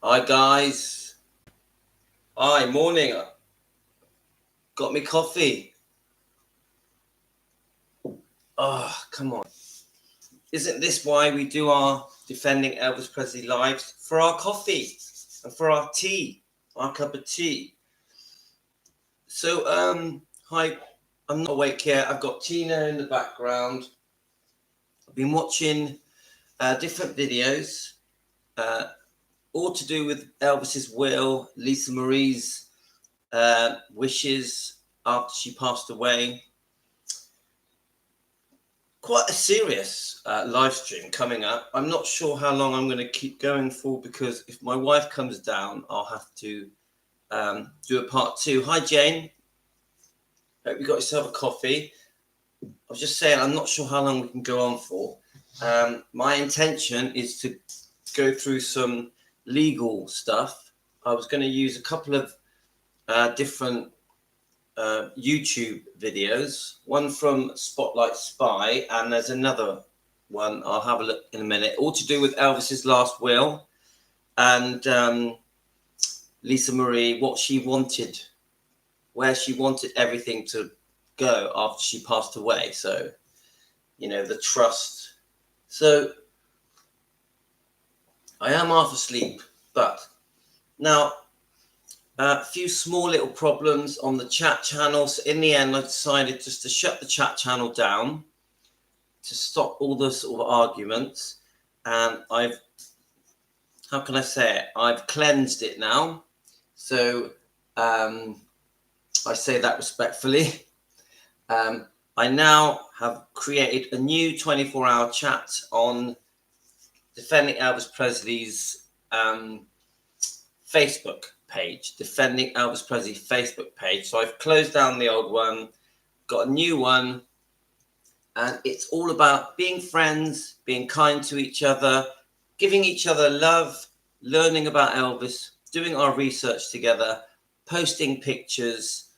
Hi guys. Hi, morning. Got me coffee. Oh, come on. Isn't this why we do our Defending Elvis Presley lives? For our coffee and for our tea, our cup of tea. So, hi, I'm not awake yet. I've got Tina in the background. I've been watching different videos, uh, all to do with Elvis's will, Lisa Marie's wishes after she passed away. Quite a serious live stream coming up. I'm not sure how long I'm going to keep going for, because if my wife comes down, I'll have to do a part 2. Hi, Jane. Hope you got yourself a coffee. I was just saying, I'm not sure how long we can go on for. My intention is to go through some legal stuff. I was going to use a couple of different YouTube videos, one from Spotlight Spy, and there's another one I'll have a look in a minute, all to do with Elvis's last will and Lisa Marie, what she wanted, where she wanted everything to go after she passed away. So, you know, the trust. So I am half asleep, but now a few small little problems on the chat channel. So in the end, I decided just to shut the chat channel down to stop all the sort of arguments. And how can I say it? I've cleansed it now. So I say that respectfully. I now have created a new 24-hour chat on Defending Elvis Presley's Facebook page, Defending Elvis Presley Facebook page. So I've closed down the old one, got a new one, and it's all about being friends, being kind to each other, giving each other love, learning about Elvis, doing our research together, posting pictures,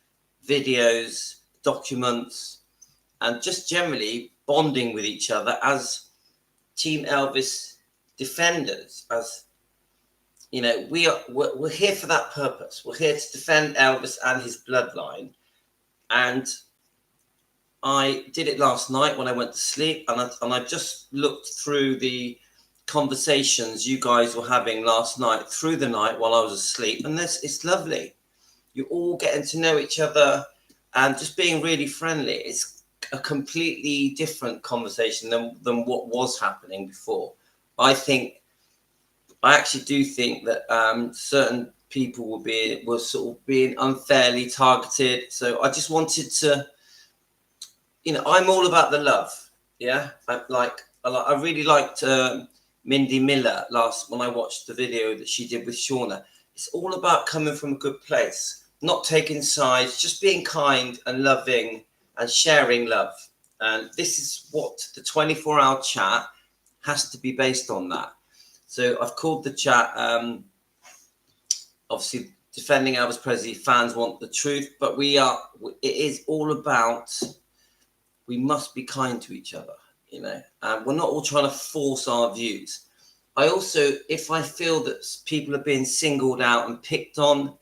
videos, documents, and just generally bonding with each other as Team Elvis defenders. As you know, we're here for that purpose. We're here to defend Elvis and his bloodline. And I did it last night when I went to sleep, and I just looked through the conversations you guys were having last night through the night while I was asleep, and it's lovely. You're all getting to know each other and just being really friendly. It's a completely different conversation than what was happening before. I actually do think that certain people were sort of being unfairly targeted. So I just wanted to, you know, I'm all about the love. Yeah, I really liked Mindy Miller when I watched the video that she did with Shauna. It's all about coming from a good place, not taking sides, just being kind and loving and sharing love. And this is what the 24-hour chat has to be based on, that. So I've called the chat, obviously, Defending Elvis Presley fans want the truth, but it is all about, we must be kind to each other, you know, and we're not all trying to force our views. I also, if I feel that people are being singled out and picked on,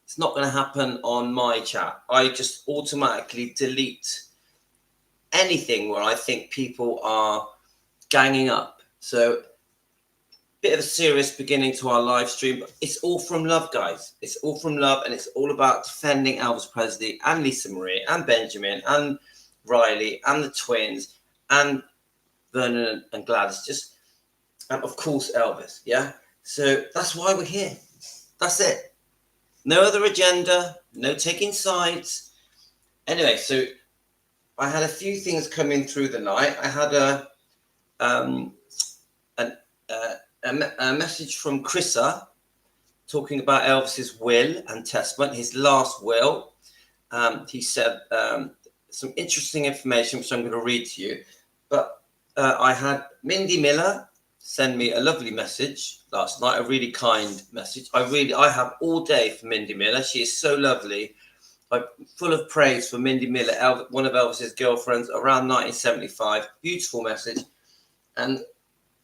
it's not going to happen on my chat. I just automatically delete anything where I think people are ganging up. So, bit of a serious beginning to our live stream, but it's all from love, guys. It's all from love, and it's all about defending Elvis Presley and Lisa Marie and Benjamin and Riley and the twins and Vernon and Gladys, and of course Elvis. Yeah, so that's why we're here. That's it. No other agenda, no taking sides. Anyway, so I had a few things coming through the night. I had a message from Chrissa talking about Elvis's will and testament, his last will. He said some interesting information, which I'm going to read to you. But I had Mindy Miller send me a lovely message last night, a really kind message. I have all day for Mindy Miller. She is so lovely. I'm full of praise for Mindy Miller, one of Elvis's girlfriends around 1975. Beautiful message. And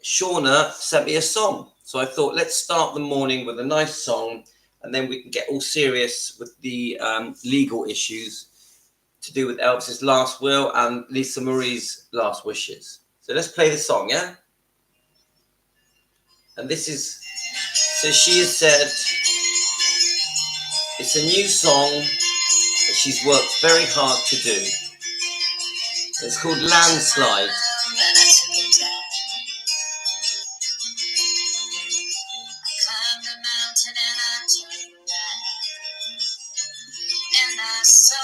Shauna sent me a song So I thought, let's start the morning with a nice song, and then we can get all serious with the legal issues to do with Elvis's last will and Lisa Marie's last wishes. So let's play the song, yeah? And this is, so she has said, it's a new song that she's worked very hard to do. It's called Landslide. And I saw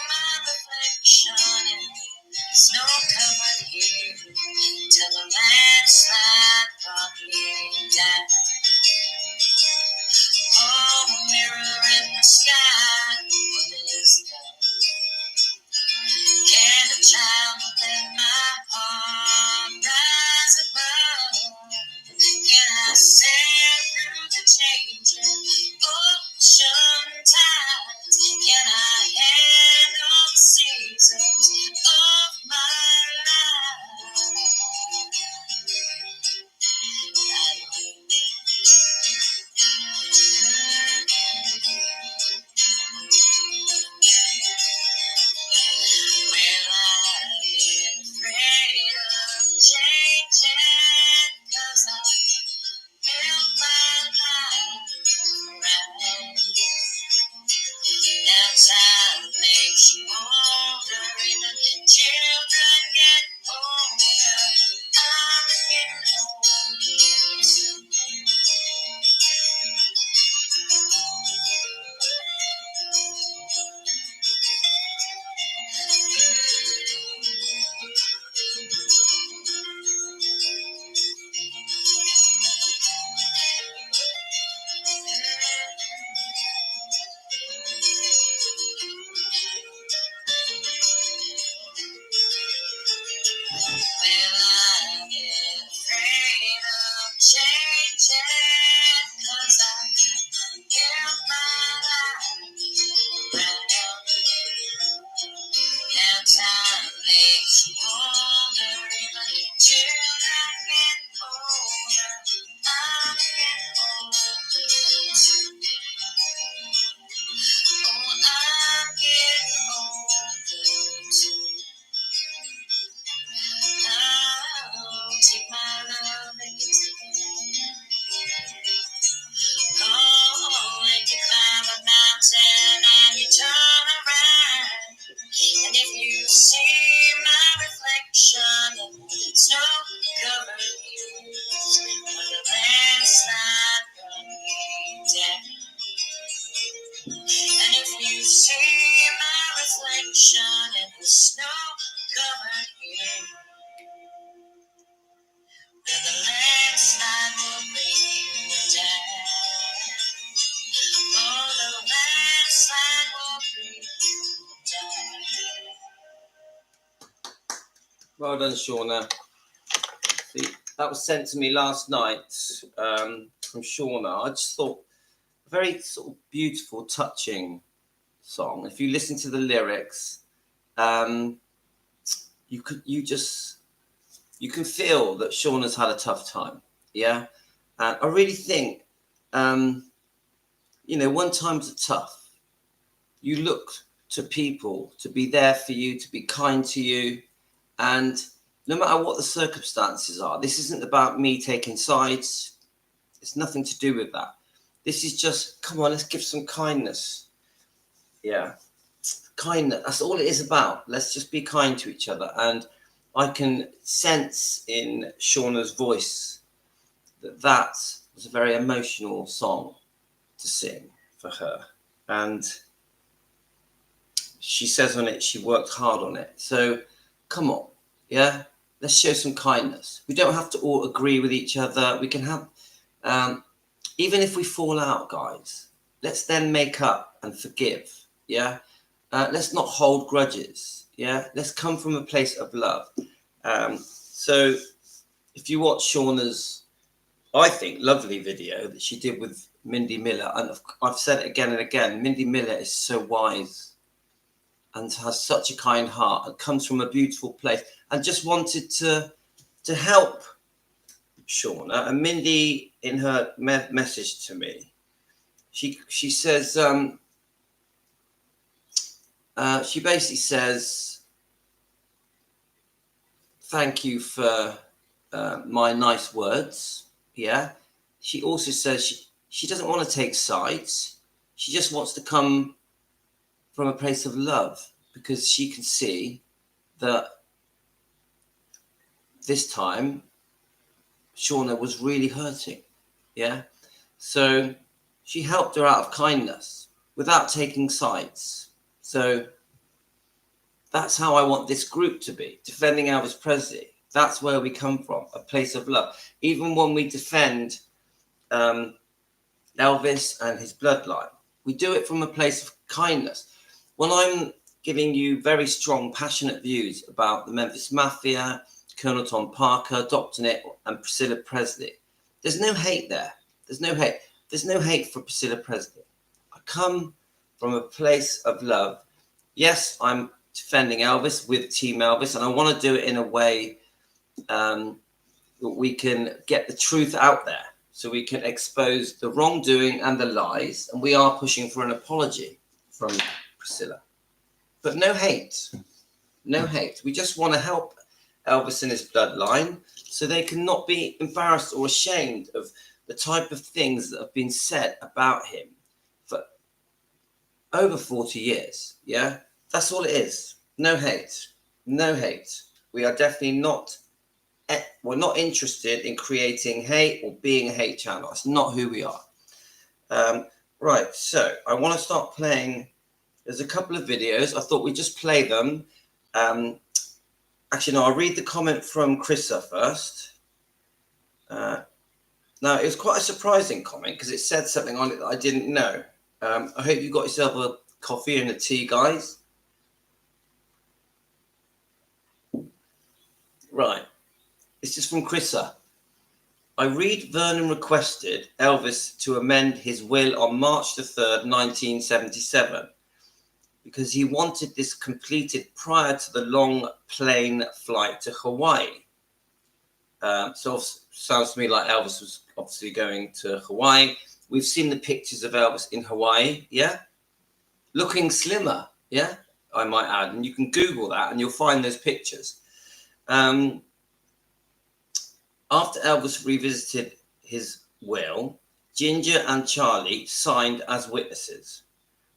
my reflection in snow-covered hill till a landslide brought me down. Oh, mirror in the sky, what is that? Can a child within my heart rise above? Can I sail through the changing ocean tides? Can I handle the seasons of my life? Well, I've been afraid of changing, 'cause I built my life around you. Now time makes you older, even children get older. I'm getting older too. Well, I get afraid of changing, 'cause I built my life around you. Now time makes you older, even children get older. I'm getting older too. Oh, I'm getting older too. Oh, take my love and you take it. Oh, when you climb a mountain and you turn around, and if you see my reflection in snow-covered hills, when the landslide brought me down, and if you see my reflection in the snow-covered hills, where the landslide will bring you down. Oh, the landslide will bring you down. Well done, Shauna. See, that was sent to me last night from Shauna. I just thought a very sort of beautiful, touching song. If you listen to the lyrics, you can feel that Shauna's had a tough time. Yeah, and I really think, when times are tough, you look to people to be there for you, to be kind to you, and no matter what the circumstances are, this isn't about me taking sides. It's nothing to do with that. This is just, come on, let's give some kindness. Yeah, kindness. That's all it is about. Let's just be kind to each other. And I can sense in Shauna's voice that was a very emotional song to sing for her. And she says on it, she worked hard on it. So come on, yeah? Let's show some kindness. We don't have to all agree with each other. We can have, even if we fall out, guys, let's then make up and forgive, yeah? Let's not hold grudges, yeah? Let's come from a place of love. So if you watch Shauna's, I think, lovely video that she did with Mindy Miller, and I've said it again and again, Mindy Miller is so wise and has such a kind heart and comes from a beautiful place and just wanted to help Shauna. And Mindy, in her message to me, she says, she basically says, thank you for my nice words. Yeah. She also says she doesn't want to take sides. She just wants to come from a place of love, because she can see that this time Shauna was really hurting. Yeah. So she helped her out of kindness without taking sides. So that's how I want this group to be, defending Elvis Presley. That's where we come from, a place of love. Even when we defend Elvis and his bloodline, we do it from a place of kindness. When I'm giving you very strong, passionate views about the Memphis Mafia, Colonel Tom Parker, Dr. Nick, and Priscilla Presley, there's no hate there. There's no hate. There's no hate for Priscilla Presley. I come from a place of love. Yes, I'm defending Elvis with Team Elvis, and I want to do it in a way that we can get the truth out there, so we can expose the wrongdoing and the lies, and we are pushing for an apology from Priscilla. But no hate. No hate. We just want to help Elvis and his bloodline so they can not be embarrassed or ashamed of the type of things that have been said about him for over 40 years. Yeah, that's all it is. No hate. No hate. We are definitely not, we're not interested in creating hate or being a hate channel. That's not who we are. Right, so I want to start playing. There's a couple of videos. I thought we'd just play them. Actually, no, I'll read the comment from Chrissa first. Now, it was quite a surprising comment because it said something on it that I didn't know. I hope you got yourself a coffee and a tea, guys. Right. This is from Chrissa. I read Vernon requested Elvis to amend his will on March the 3rd, 1977, because he wanted this completed prior to the long plane flight to Hawaii. So sounds to me like Elvis was obviously going to Hawaii. We've seen the pictures of Elvis in Hawaii, yeah? Looking slimmer, yeah? I might add. And you can Google that and you'll find those pictures. After Elvis revisited his will, Ginger and Charlie signed as witnesses.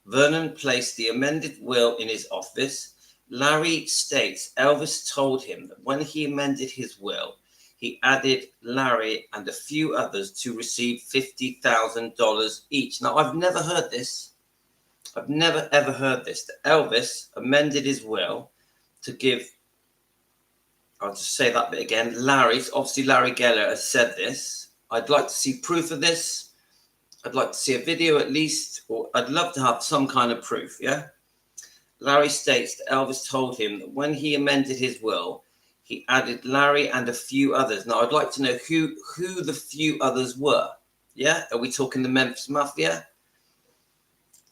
Vernon placed the amended will in his office. Larry states Elvis told him that when he amended his will, he added Larry and a few others to receive $50,000 each. Now, I've never heard this. I've never, ever heard this. That Elvis amended his will to give, I'll just say that bit again, Larry, obviously Larry Geller has said this. I'd like to see proof of this. I'd like to see a video at least, or I'd love to have some kind of proof, yeah? Larry states that Elvis told him that when he amended his will, he added Larry and a few others. Now, I'd like to know who the few others were, yeah? Are we talking the Memphis Mafia?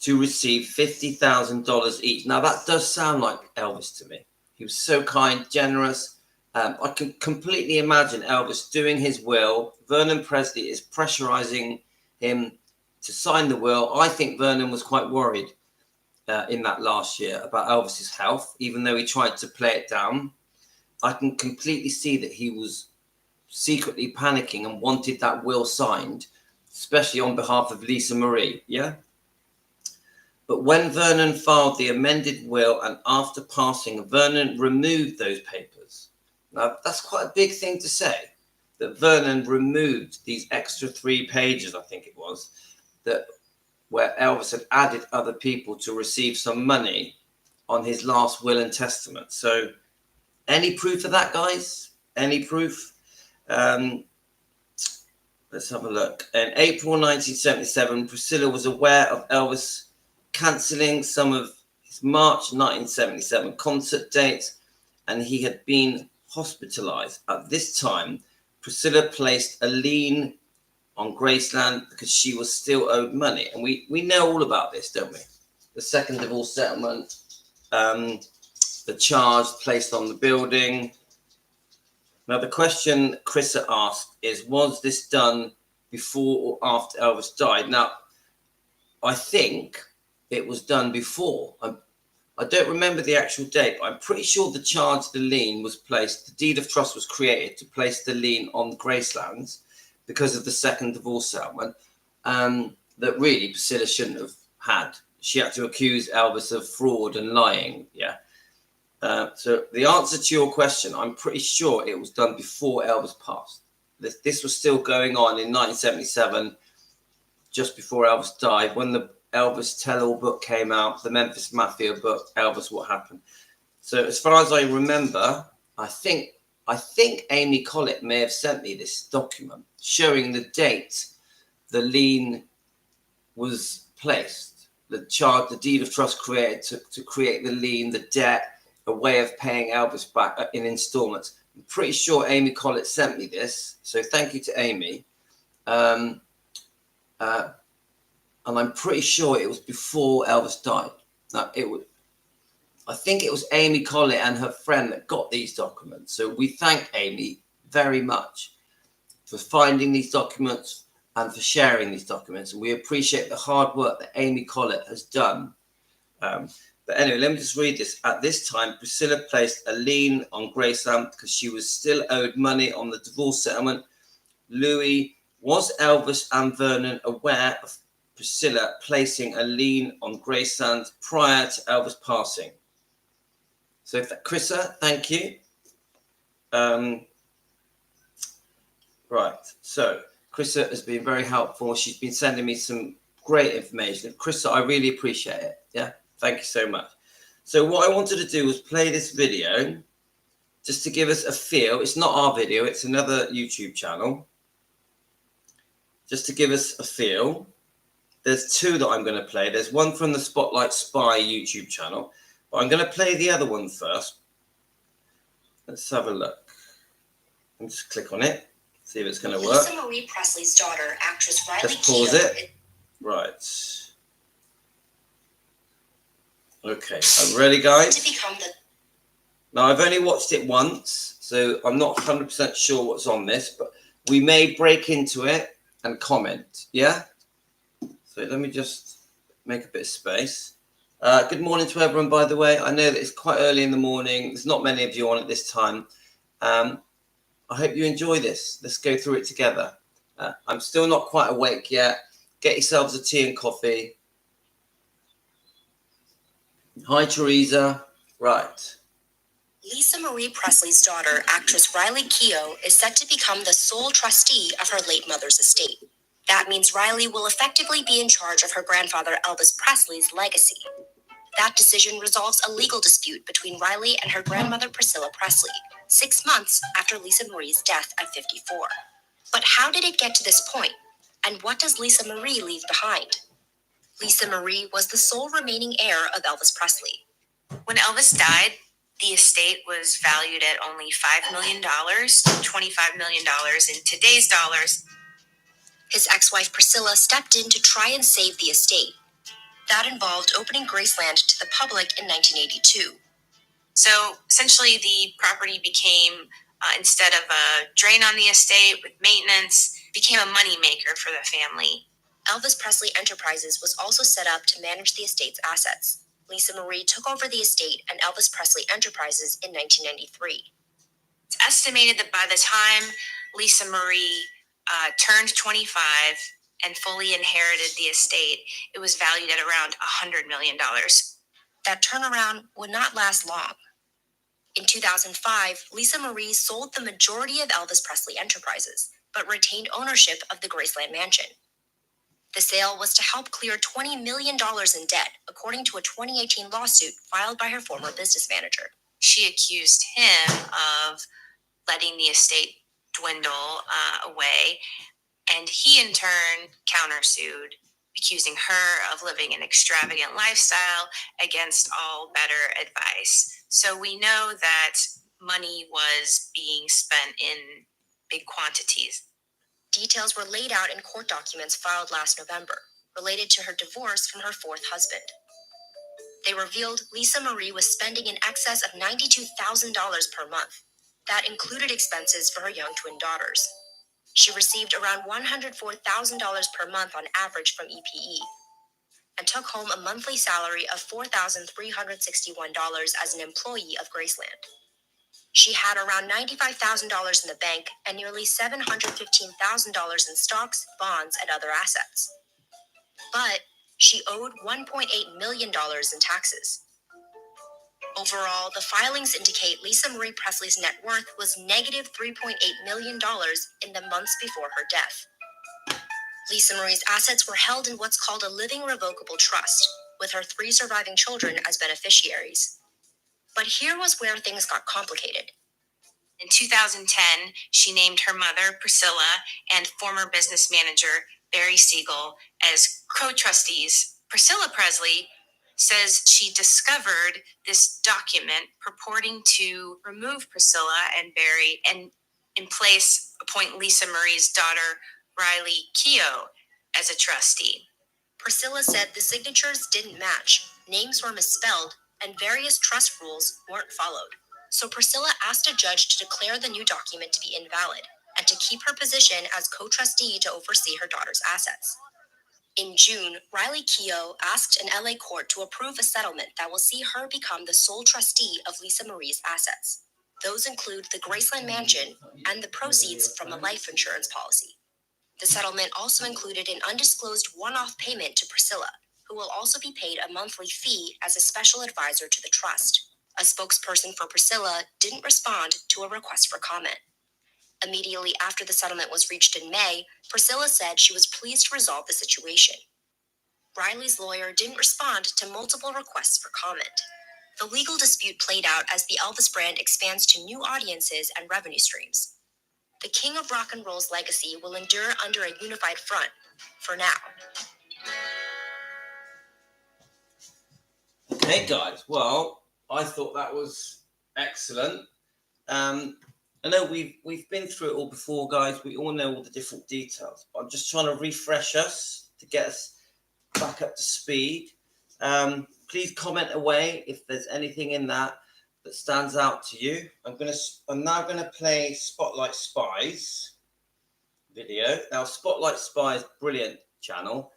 To receive $50,000 each. Now, that does sound like Elvis to me. He was so kind, generous. I can completely imagine Elvis doing his will. Vernon Presley is pressurizing him to sign the will. I think Vernon was quite worried in that last year about Elvis's health, even though he tried to play it down. I can completely see that he was secretly panicking and wanted that will signed, especially on behalf of Lisa Marie, yeah? But when Vernon filed the amended will and after passing, Vernon removed those papers. Now, that's quite a big thing to say, that Vernon removed these extra 3 pages, I think it was, that where Elvis had added other people to receive some money on his last will and testament. So any proof of that, guys? Any proof? Let's have a look. In April 1977, Priscilla was aware of Elvis cancelling some of his March 1977 concert dates, and he had been hospitalized. At this time, Priscilla placed a lien on Graceland because she was still owed money. And we know all about this, don't we? The second divorce settlement, the charge placed on the building. Now, the question Chrissa asked is, was this done before or after Elvis died? Now, I think it was done before. I don't remember the actual date, but I'm pretty sure the charge, the lien was placed, the deed of trust was created to place the lien on Gracelands because of the second divorce settlement that really Priscilla shouldn't have had. She had to accuse Elvis of fraud and lying. Yeah. So the answer to your question, I'm pretty sure it was done before Elvis passed. This was still going on in 1977, just before Elvis died, when the Elvis tell-all book came out, the Memphis Mafia book, Elvis, What Happened. So as far as I remember, I think Amy Collett may have sent me this document showing the date the lien was placed, the charge, the deed of trust created to create the lien, the debt, a way of paying Elvis back in installments. I'm pretty sure Amy Collett sent me this, so thank you to Amy. And I'm pretty sure it was before Elvis died. Now, I think it was Amy Collett and her friend that got these documents. So we thank Amy very much for finding these documents and for sharing these documents. And we appreciate the hard work that Amy Collett has done. But anyway, let me just read this. At this time, Priscilla placed a lien on Graceland because she was still owed money on the divorce settlement. Louis, was Elvis and Vernon aware of Priscilla placing a lien on Graceland prior to Elvis passing? So, Chrissa, thank you. Right. So, Chrissa has been very helpful. She's been sending me some great information. Chrissa, I really appreciate it. Yeah. Thank you so much. So what I wanted to do was play this video just to give us a feel. It's not our video. It's another YouTube channel. Just to give us a feel. There's two that I'm going to play. There's one from the Spotlight Spy YouTube channel. But I'm going to play the other one first. Let's have a look. And just click on it. See if it's going to work. Lisa Marie Presley's daughter, actress Riley Just pause it. Right. Okay, I'm ready, guys. Now, I've only watched it once, so I'm not 100% sure what's on this, but we may break into it and comment, yeah? So let me just make a bit of space. Good morning to everyone, by the way. I know that it's quite early in the morning. There's not many of you on at this time. I hope you enjoy this. Let's go through it together. I'm still not quite awake yet. Get yourselves a tea and coffee. Hi, Teresa. Right. Lisa Marie Presley's daughter, actress Riley Keough, is set to become the sole trustee of her late mother's estate. That means Riley will effectively be in charge of her grandfather Elvis Presley's legacy. That decision resolves a legal dispute between Riley and her grandmother Priscilla Presley, 6 months after Lisa Marie's death at 54. But how did it get to this point? And what does Lisa Marie leave behind? Lisa Marie was the sole remaining heir of Elvis Presley. When Elvis died, the estate was valued at only $5 million, $25 million in today's dollars. His ex-wife Priscilla stepped in to try and save the estate. That involved opening Graceland to the public in 1982. So essentially the property became, instead of a drain on the estate with maintenance, became a moneymaker for the family. Elvis Presley Enterprises was also set up to manage the estate's assets. Lisa Marie took over the estate and Elvis Presley Enterprises in 1993. It's estimated that by the time Lisa Marie turned 25 and fully inherited the estate, it was valued at around $100 million. That turnaround would not last long. In 2005, Lisa Marie sold the majority of Elvis Presley Enterprises, but retained ownership of the Graceland mansion. The sale was to help clear $20 million in debt, according to a 2018 lawsuit filed by her former business manager. She accused him of letting the estate dwindle away, and he in turn countersued, accusing her of living an extravagant lifestyle against all better advice. So we know that money was being spent in big quantities. Details were laid out in court documents filed last November, related to her divorce from her fourth husband. They revealed Lisa Marie was spending in excess of $92,000 per month. That included expenses for her young twin daughters. She received around $104,000 per month on average from EPE and took home a monthly salary of $4,361 as an employee of Graceland. She had around $95,000 in the bank and nearly $715,000 in stocks, bonds, and other assets. But she owed $1.8 million in taxes. Overall, the filings indicate Lisa Marie Presley's net worth was negative $3.8 million in the months before her death. Lisa Marie's assets were held in what's called a living revocable trust, with her 3 surviving children as beneficiaries. But here was where things got complicated. In 2010, she named her mother, Priscilla, and former business manager, Barry Siegel, as co-trustees. Priscilla Presley says she discovered this document purporting to remove Priscilla and Barry and in place appoint Lisa Marie's daughter, Riley Keough, as a trustee. Priscilla said the signatures didn't match, names were misspelled, and various trust rules weren't followed. So Priscilla asked a judge to declare the new document to be invalid and to keep her position as co-trustee to oversee her daughter's assets. In June, Riley Keough asked an LA court to approve a settlement that will see her become the sole trustee of Lisa Marie's assets. Those include the Graceland mansion and the proceeds from the life insurance policy. The settlement also included an undisclosed one-off payment to Priscilla, who will also be paid a monthly fee as a special advisor to the trust. A spokesperson for Priscilla didn't respond to a request for comment. Immediately after the settlement was reached in May, Priscilla said she was pleased to resolve the situation. Riley's lawyer didn't respond to multiple requests for comment. The legal dispute played out as the Elvis brand expands to new audiences and revenue streams. The King of Rock and Roll's legacy will endure under a unified front, for now. Okay, guys. Well, I thought that was excellent. I know we've been through it all before, guys. We all know all the different details. But I'm just trying to refresh us to get us back up to speed. Please comment away if there's anything in that stands out to you. I'm now gonna play Spotlight Spies video. Now, Spotlight Spies, brilliant channel.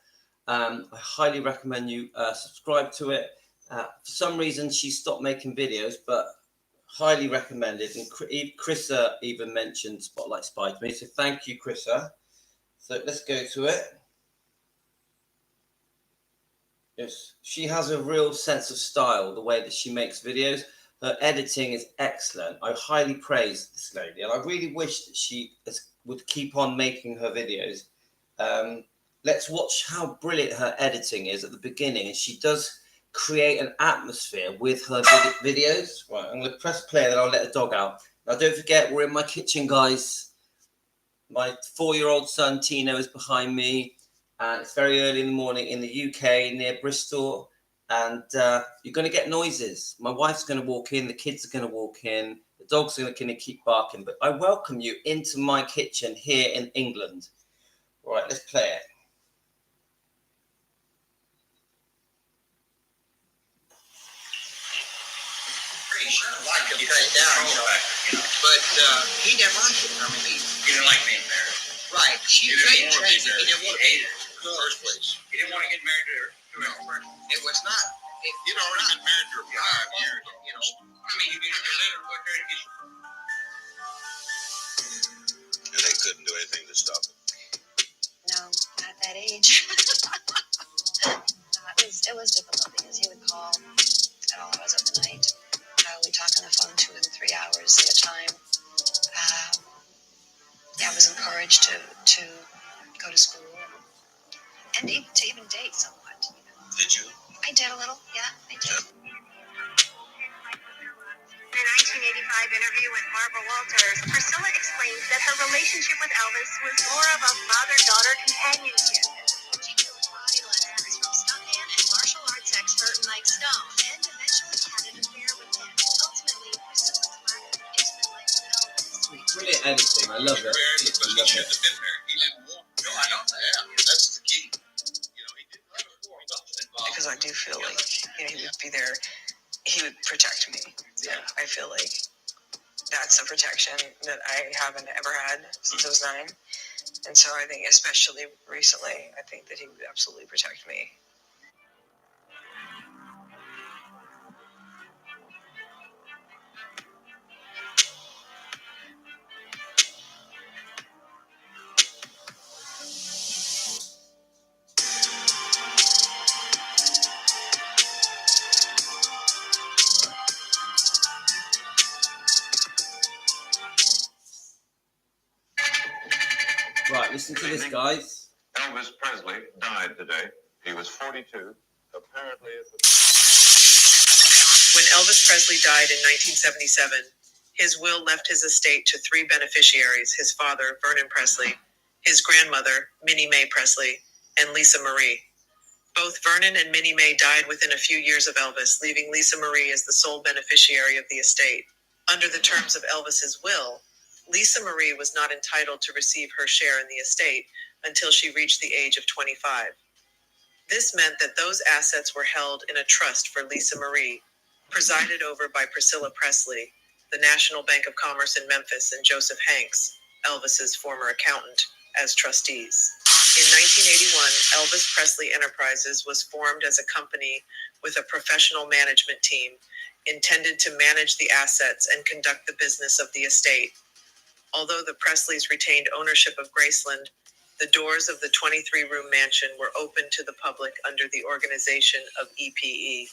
I highly recommend you subscribe to it. For some reason, she stopped making videos, but highly recommended. And Chrissa even mentioned Spotlight Spy to me, so thank you, Chrissa. So let's go to it. Yes, she has a real sense of style, the way that she makes videos. Her editing is excellent. I highly praise this lady, and I really wish that she would keep on making her videos. Let's watch how brilliant her editing is at the beginning, and she does create an atmosphere with her videos. Right, I'm going to press play, and then I'll let the dog out. Now, don't forget, we're in my kitchen, guys. My 4-year-old son, Tino, is behind me. It's very early in the morning in the UK, near Bristol. And you're going to get noises. My wife's going to walk in. The kids are going to walk in. The dog's going to keep barking. But I welcome you into my kitchen here in England. All right, let's play it. Pretty sure like him cut it down, but he didn't like it. I mean, he didn't like being married. Right. He didn't want to be married. He didn't want to hate it in the first place. He didn't want to get married to her. It was not. You'd already been married to her 5 years. You know. I mean, you didn't let her put her in. And they couldn't do anything to stop it. No, not at that age. It was difficult because he would call at all hours of the night. We'd talk on the phone 2 and 3 hours at a time. I was encouraged to go to school and to even date somewhat. You know. Did you? I did a little, yeah, I did. Yeah. In a 1985 interview with Barbara Walters, Priscilla explains that her relationship with Elvis was more of a mother-daughter companionship. She took karate lessons from stuntman and martial arts expert Mike Stone, and eventually had an affair with him. Ultimately, Priscilla's lack of intimate life with Elvis. Brilliant editing. I love it. He shouldn't have been married. He didn't want. No, I know. Yeah, that's the key. You know, he did. Because I do feel like he would be there. He would protect me. Yeah. I feel like that's a protection that I haven't ever had since I was 9. And so I think, especially recently, I think that he would absolutely protect me. Right, listen to this, guys. Elvis Presley died today. He was 42. Apparently, When Elvis Presley died in 1977, his will left his estate to 3 beneficiaries: his father, Vernon Presley, his grandmother, Minnie Mae Presley, and Lisa Marie. Both Vernon and Minnie Mae died within a few years of Elvis, leaving Lisa Marie as the sole beneficiary of the estate. Under the terms of Elvis's will, Lisa Marie was not entitled to receive her share in the estate until she reached the age of 25. This meant that those assets were held in a trust for Lisa Marie, presided over by Priscilla Presley, the National Bank of Commerce in Memphis, and Joseph Hanks, Elvis's former accountant, as trustees. In 1981, Elvis Presley Enterprises was formed as a company with a professional management team intended to manage the assets and conduct the business of the estate. Although the Presleys retained ownership of Graceland, the doors of the 23-room mansion were open to the public under the organization of EPE.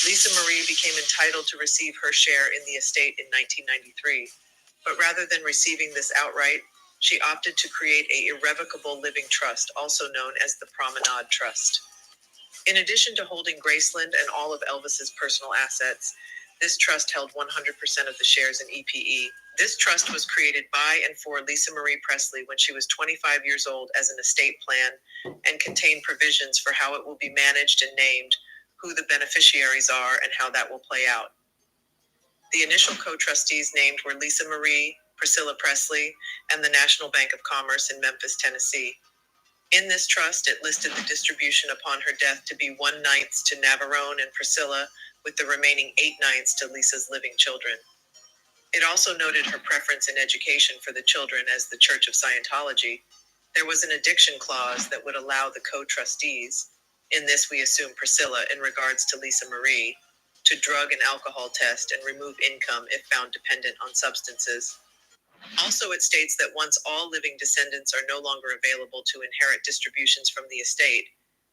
Lisa Marie became entitled to receive her share in the estate in 1993, but rather than receiving this outright, she opted to create an irrevocable living trust, also known as the Promenade Trust. In addition to holding Graceland and all of Elvis's personal assets, this trust held 100% of the shares in EPE. This trust was created by and for Lisa Marie Presley when she was 25 years old as an estate plan, and contained provisions for how it will be managed and named, who the beneficiaries are, and how that will play out. The initial co-trustees named were Lisa Marie, Priscilla Presley, and the National Bank of Commerce in Memphis, Tennessee. In this trust, it listed the distribution upon her death to be 1/9 to Navarone and Priscilla, with the remaining 8/9 to Lisa's living children. It also noted her preference in education for the children as the Church of Scientology. There was an addiction clause that would allow the co-trustees, in this we assume Priscilla in regards to Lisa Marie, to drug and alcohol test and remove income if found dependent on substances. Also, it states that once all living descendants are no longer available to inherit distributions from the estate,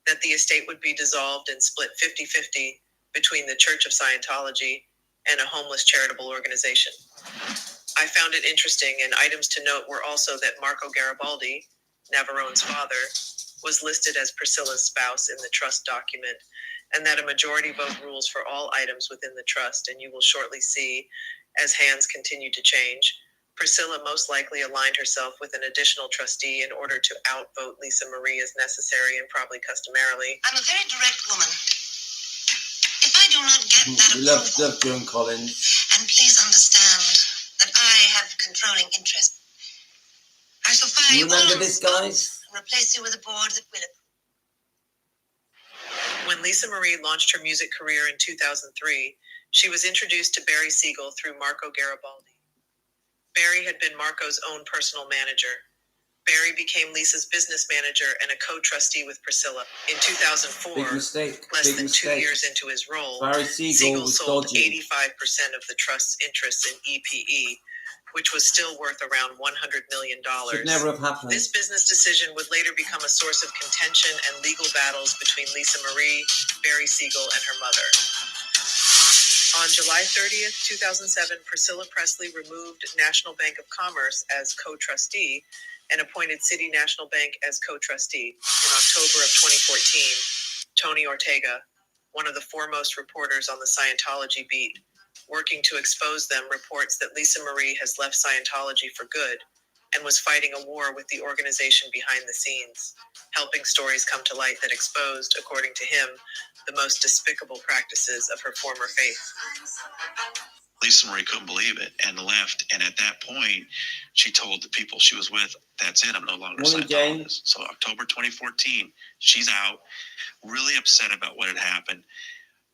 that the estate would be dissolved and split 50-50 between the Church of Scientology and a homeless charitable organization. I found it interesting, and items to note were also that Marco Garibaldi, Navarone's father, was listed as Priscilla's spouse in the trust document, and that a majority vote rules for all items within the trust, and you will shortly see, as hands continue to change, Priscilla most likely aligned herself with an additional trustee in order to outvote Lisa Marie as necessary and probably customarily. I'm a very direct woman. If I do not get that We approval, love Joan Collins. and please understand that I have controlling interest, I shall fire You you all remember on this, the spot guys? and replace you with a board that will approve. When Lisa Marie launched her music career in 2003, she was introduced to Barry Siegel through Marco Garibaldi. Barry had been Marco's own personal manager. Barry became Lisa's business manager and a co-trustee with Priscilla. In 2004, Big mistake. less Big than mistake. 2 years into his role, Barry Siegel Siegel was sold dodgy. 85% of the trust's interests in EPE, which was still worth around $100 million. Should never have happened. This business decision would later become a source of contention and legal battles between Lisa Marie, Barry Siegel, and her mother. On July 30th, 2007, Priscilla Presley removed National Bank of Commerce as co-trustee and appointed City National Bank as co-trustee. In October of 2014, Tony Ortega, one of the foremost reporters on the Scientology beat, working to expose them, reports that Lisa Marie has left Scientology for good and was fighting a war with the organization behind the scenes, helping stories come to light that exposed, according to him, the most despicable practices of her former faith. Lisa Marie couldn't believe it and left. And at that point, she told the people she was with, "That's it, I'm no longer Morning, Jane. Scientologist." So October 2014, she's out, really upset about what had happened.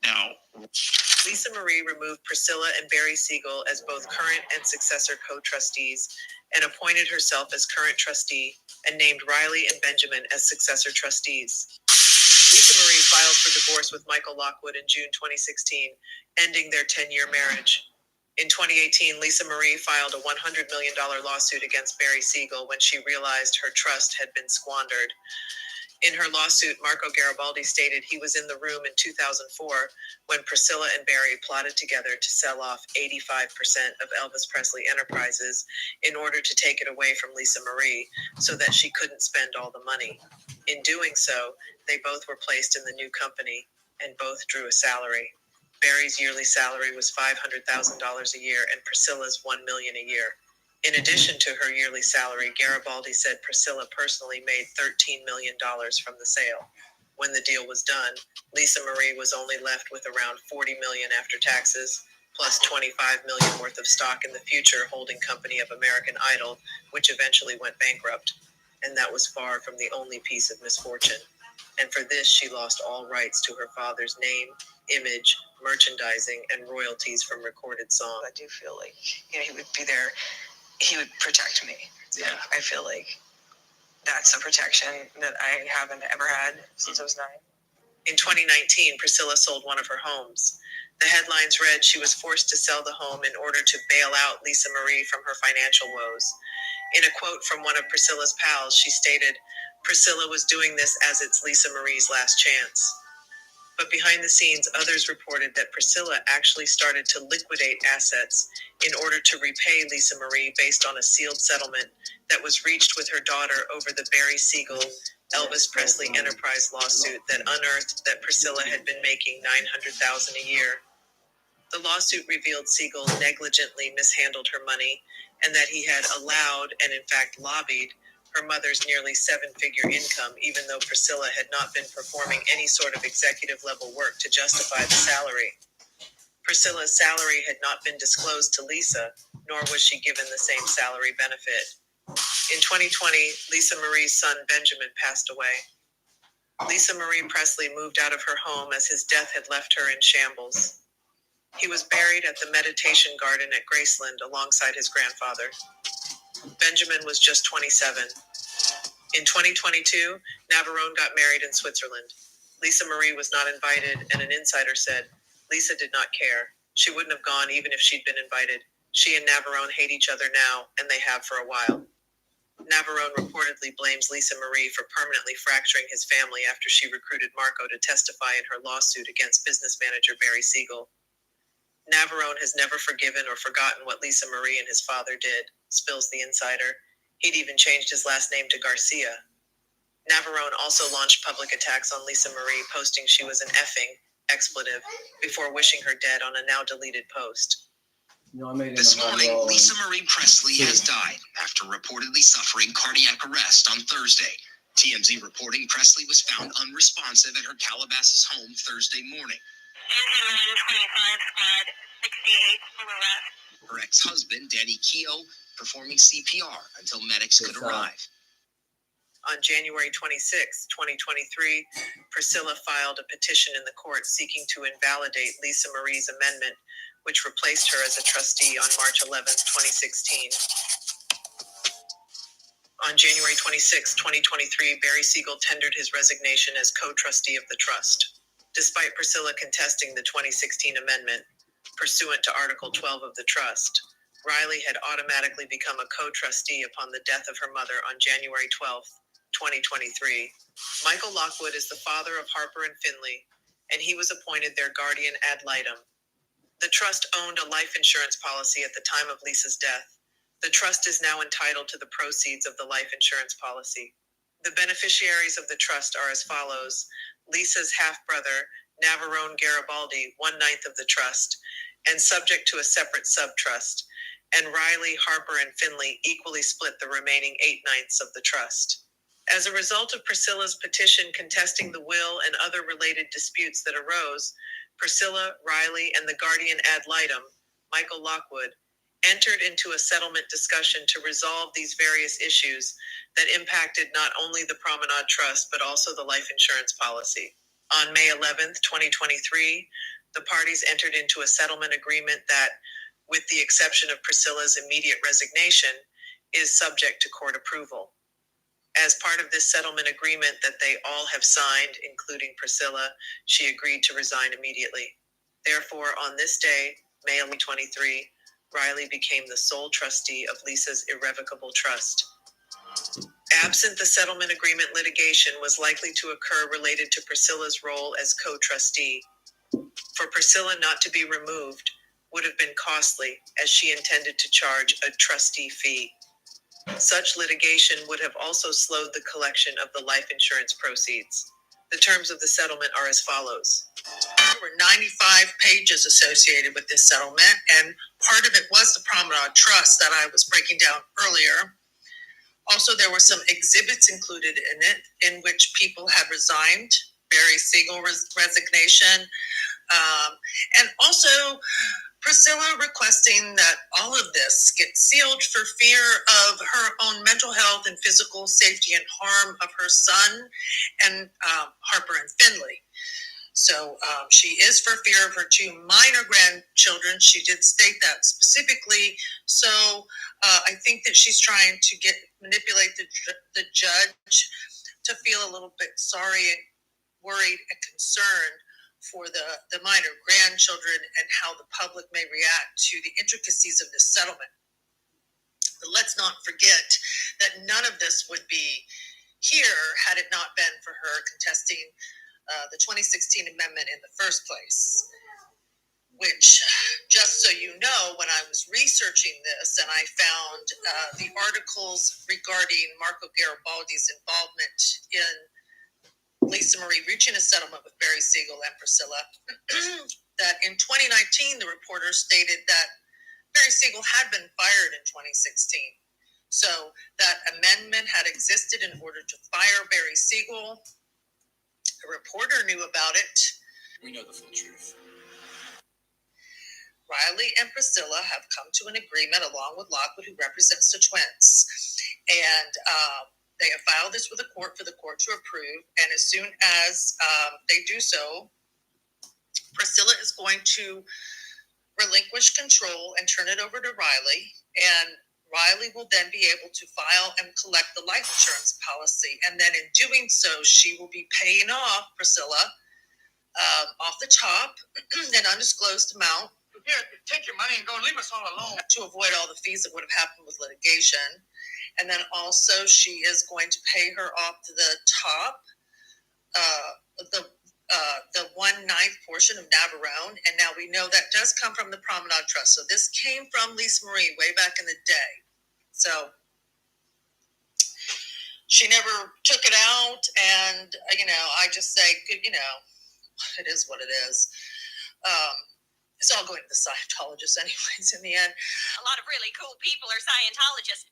Now, Lisa Marie removed Priscilla and Barry Siegel as both current and successor co-trustees and appointed herself as current trustee and named Riley and Benjamin as successor trustees. Lisa Marie filed for divorce with Michael Lockwood in June 2016, ending their 10-year marriage. In 2018, Lisa Marie filed a $100 million lawsuit against Barry Siegel when she realized her trust had been squandered. In her lawsuit, Marco Garibaldi stated he was in the room in 2004 when Priscilla and Barry plotted together to sell off 85% of Elvis Presley Enterprises in order to take it away from Lisa Marie so that she couldn't spend all the money. In doing so, they both were placed in the new company and both drew a salary. Barry's yearly salary was $500,000 a year and Priscilla's $1 million a year. In addition to her yearly salary, Garibaldi said Priscilla personally made $13 million from the sale. When the deal was done, Lisa Marie was only left with around $40 million after taxes, plus $25 million worth of stock in the future holding company of American Idol, which eventually went bankrupt. And that was far from the only piece of misfortune. And for this, she lost all rights to her father's name, image, merchandising, and royalties from recorded songs. I do feel like, he would be there. He would protect me. Yeah. I feel like that's a protection that I haven't ever had since I was 9. In 2019, Priscilla sold one of her homes. The headlines read she was forced to sell the home in order to bail out Lisa Marie from her financial woes. In a quote from one of Priscilla's pals, she stated, "Priscilla was doing this as it's Lisa Marie's last chance." But behind the scenes, others reported that Priscilla actually started to liquidate assets in order to repay Lisa Marie based on a sealed settlement that was reached with her daughter over the Barry Siegel Elvis Presley Enterprise lawsuit that unearthed that Priscilla had been making $900,000 a year. The lawsuit revealed Siegel negligently mishandled her money and that he had allowed and in fact lobbied her mother's nearly 7-figure income, even though Priscilla had not been performing any sort of executive level work to justify the salary. Priscilla's salary had not been disclosed to Lisa, nor was she given the same salary benefit. In 2020, Lisa Marie's son Benjamin passed away. Lisa Marie Presley moved out of her home as his death had left her in shambles. He was buried at the Meditation Garden at Graceland alongside his grandfather. Benjamin was just 27. In 2022, Navarone got married in Switzerland. Lisa Marie was not invited, and an insider said, Lisa did not care. She wouldn't have gone even if she'd been invited. She and Navarone hate each other now, and they have for a while. Navarone reportedly blames Lisa Marie for permanently fracturing his family after she recruited Marco to testify in her lawsuit against business manager Barry Siegel. Navarone has never forgiven or forgotten what Lisa Marie and his father did, spills the insider. He'd even changed his last name to Garcia. Navarone also launched public attacks on Lisa Marie, posting she was an effing expletive before wishing her dead on a now deleted post. This morning, Lisa Marie Presley has died after reportedly suffering cardiac arrest on Thursday. TMZ reporting Presley was found unresponsive at her Calabasas home Thursday morning. Engine 125 squad 68 full arrest. Her ex-husband, Danny Keogh, performing CPR until medics could arrive. On January 26, 2023, Priscilla filed a petition in the court seeking to invalidate Lisa Marie's amendment, which replaced her as a trustee on March 11, 2016. On January 26, 2023, Barry Siegel tendered his resignation as co-trustee of the trust. Despite Priscilla contesting the 2016 amendment, pursuant to Article 12 of the trust, Riley had automatically become a co-trustee upon the death of her mother on January 12, 2023. Michael Lockwood is the father of Harper and Finley, and he was appointed their guardian ad litem. The trust owned a life insurance policy at the time of Lisa's death. The trust is now entitled to the proceeds of the life insurance policy. The beneficiaries of the trust are as follows: Lisa's half-brother, Navarone Garibaldi, 1/9 of the trust, and subject to a separate sub-trust, and Riley, Harper, and Finley equally split the remaining 8/9 of the trust. As a result of Priscilla's petition contesting the will and other related disputes that arose, Priscilla, Riley, and the guardian ad litem, Michael Lockwood, entered into a settlement discussion to resolve these various issues that impacted not only the Promenade Trust, but also the life insurance policy. On May 11th, 2023, The parties entered into a settlement agreement that, with the exception of Priscilla's immediate resignation, is subject to court approval. As part of this settlement agreement that they all have signed, including Priscilla, she agreed to resign immediately. Therefore, on this day, May 23, Riley became the sole trustee of Lisa's irrevocable trust. Absent the settlement agreement, litigation was likely to occur related to Priscilla's role as co-trustee. For Priscilla not to be removed would have been costly, as she intended to charge a trustee fee. Such litigation would have also slowed the collection of the life insurance proceeds. The terms of the settlement are as follows. There were 95 pages associated with this settlement, and part of it was the Promenade Trust that I was breaking down earlier. Also, there were some exhibits included in it in which people had resigned, Barry Siegel resignation, and also Priscilla requesting that all of this get sealed for fear of her own mental health and physical safety and harm of her son and Harper and Finley. So she is for fear of her two minor grandchildren. She did state that specifically. So I think that she's trying to manipulate the judge to feel a little bit sorry and worried and concerned for the minor grandchildren and how the public may react to the intricacies of this settlement. But let's not forget that none of this would be here had it not been for her contesting the 2016 amendment in the first place, which, just so you know, when I was researching this and I found the articles regarding Marco Garibaldi's involvement in Lisa Marie reaching a settlement with Barry Siegel and Priscilla, that in 2019, the reporter stated that Barry Siegel had been fired in 2016. So that amendment had existed in order to fire Barry Siegel. A reporter knew about it. We know the full truth. Riley and Priscilla have come to an agreement along with Lockwood, who represents the twins. And they have filed this with the court for the court to approve. And as soon as they do so, Priscilla is going to relinquish control and turn it over to Riley. And Riley will then be able to file and collect the life insurance policy. And then in doing so, she will be paying off Priscilla off the top, an undisclosed amount. Here, take your money and go and leave us all alone. To avoid all the fees that would have happened with litigation. And then also she is going to pay her off to the top, the 1/9 portion of Navarone. And now we know that does come from the Promenade Trust. So this came from Lisa Marie way back in the day. So she never took it out. And, I just say, it is what it is. It's all going to the Scientologists anyways in the end. A lot of really cool people are Scientologists.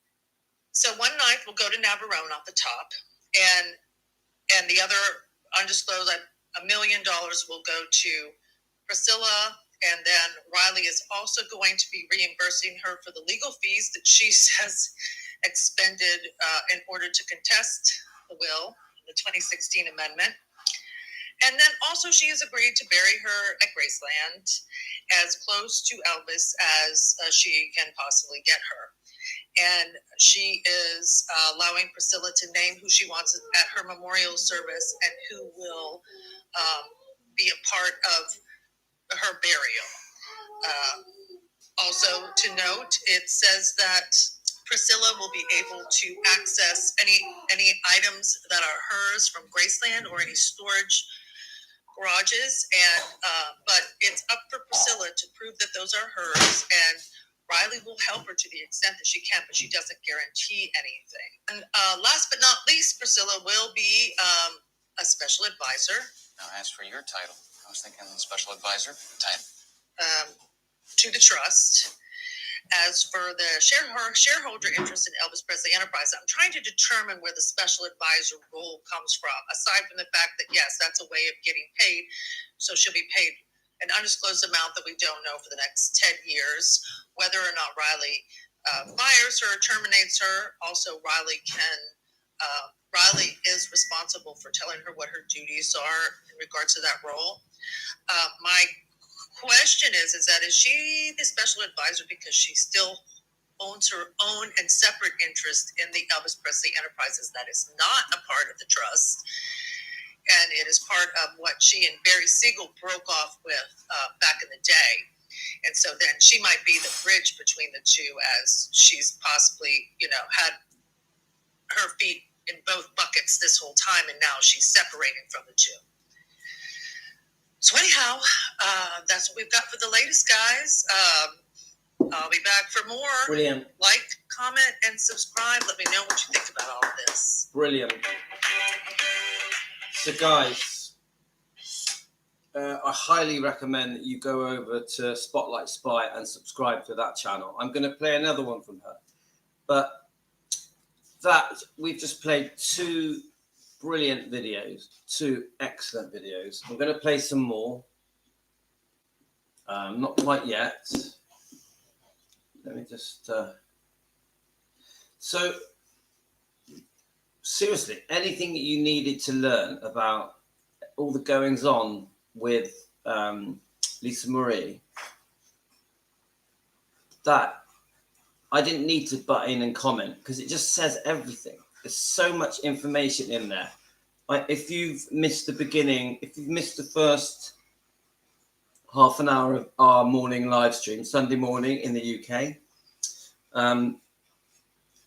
So 1/9 will go to Navarone off the top, and the other undisclosed $1 million will go to Priscilla, and then Riley is also going to be reimbursing her for the legal fees that she has expended in order to contest the will, the 2016 amendment. And then also she has agreed to bury her at Graceland as close to Elvis as she can possibly get her. And she is allowing Priscilla to name who she wants at her memorial service and who will be a part of her burial. Also to note, it says that Priscilla will be able to access any items that are hers from Graceland or any storage garages, and but it's up for Priscilla to prove that those are hers, and Riley will help her to the extent that she can, but she doesn't guarantee anything. And last but not least, Priscilla will be a special advisor. Now, as for your title, I was thinking special advisor title. To the trust. As for the shareholder interest in Elvis Presley Enterprise, I'm trying to determine where the special advisor role comes from, aside from the fact that, yes, that's a way of getting paid. So she'll be paid an undisclosed amount that we don't know for the next 10 years. Whether or not Riley fires her or terminates her, also Riley is responsible for telling her what her duties are in regards to that role. My question is that is she the special advisor because she still owns her own and separate interest in the Elvis Presley Enterprises that is not a part of the trust, and it is part of what she and Barry Siegel broke off with back in the day. And so then she might be the bridge between the two, as she's possibly, had her feet in both buckets this whole time, and now she's separating from the two. So anyhow, that's what we've got for the latest, guys. I'll be back for more. Brilliant. Like, comment, and subscribe. Let me know what you think about all of this. Brilliant. So, guys, I highly recommend that you go over to Spotlight Spy and subscribe to that channel. I'm going to play another one from her. But we've just played 2 brilliant videos, 2 excellent videos. I'm going to play some more. Not quite yet. Let me just... So, seriously, anything that you needed to learn about all the goings on with Lisa Marie, that I didn't need to butt in and comment because it just says everything. There's so much information in there. If you've missed the beginning, if you've missed the first half an hour of our morning live stream, Sunday morning in the UK,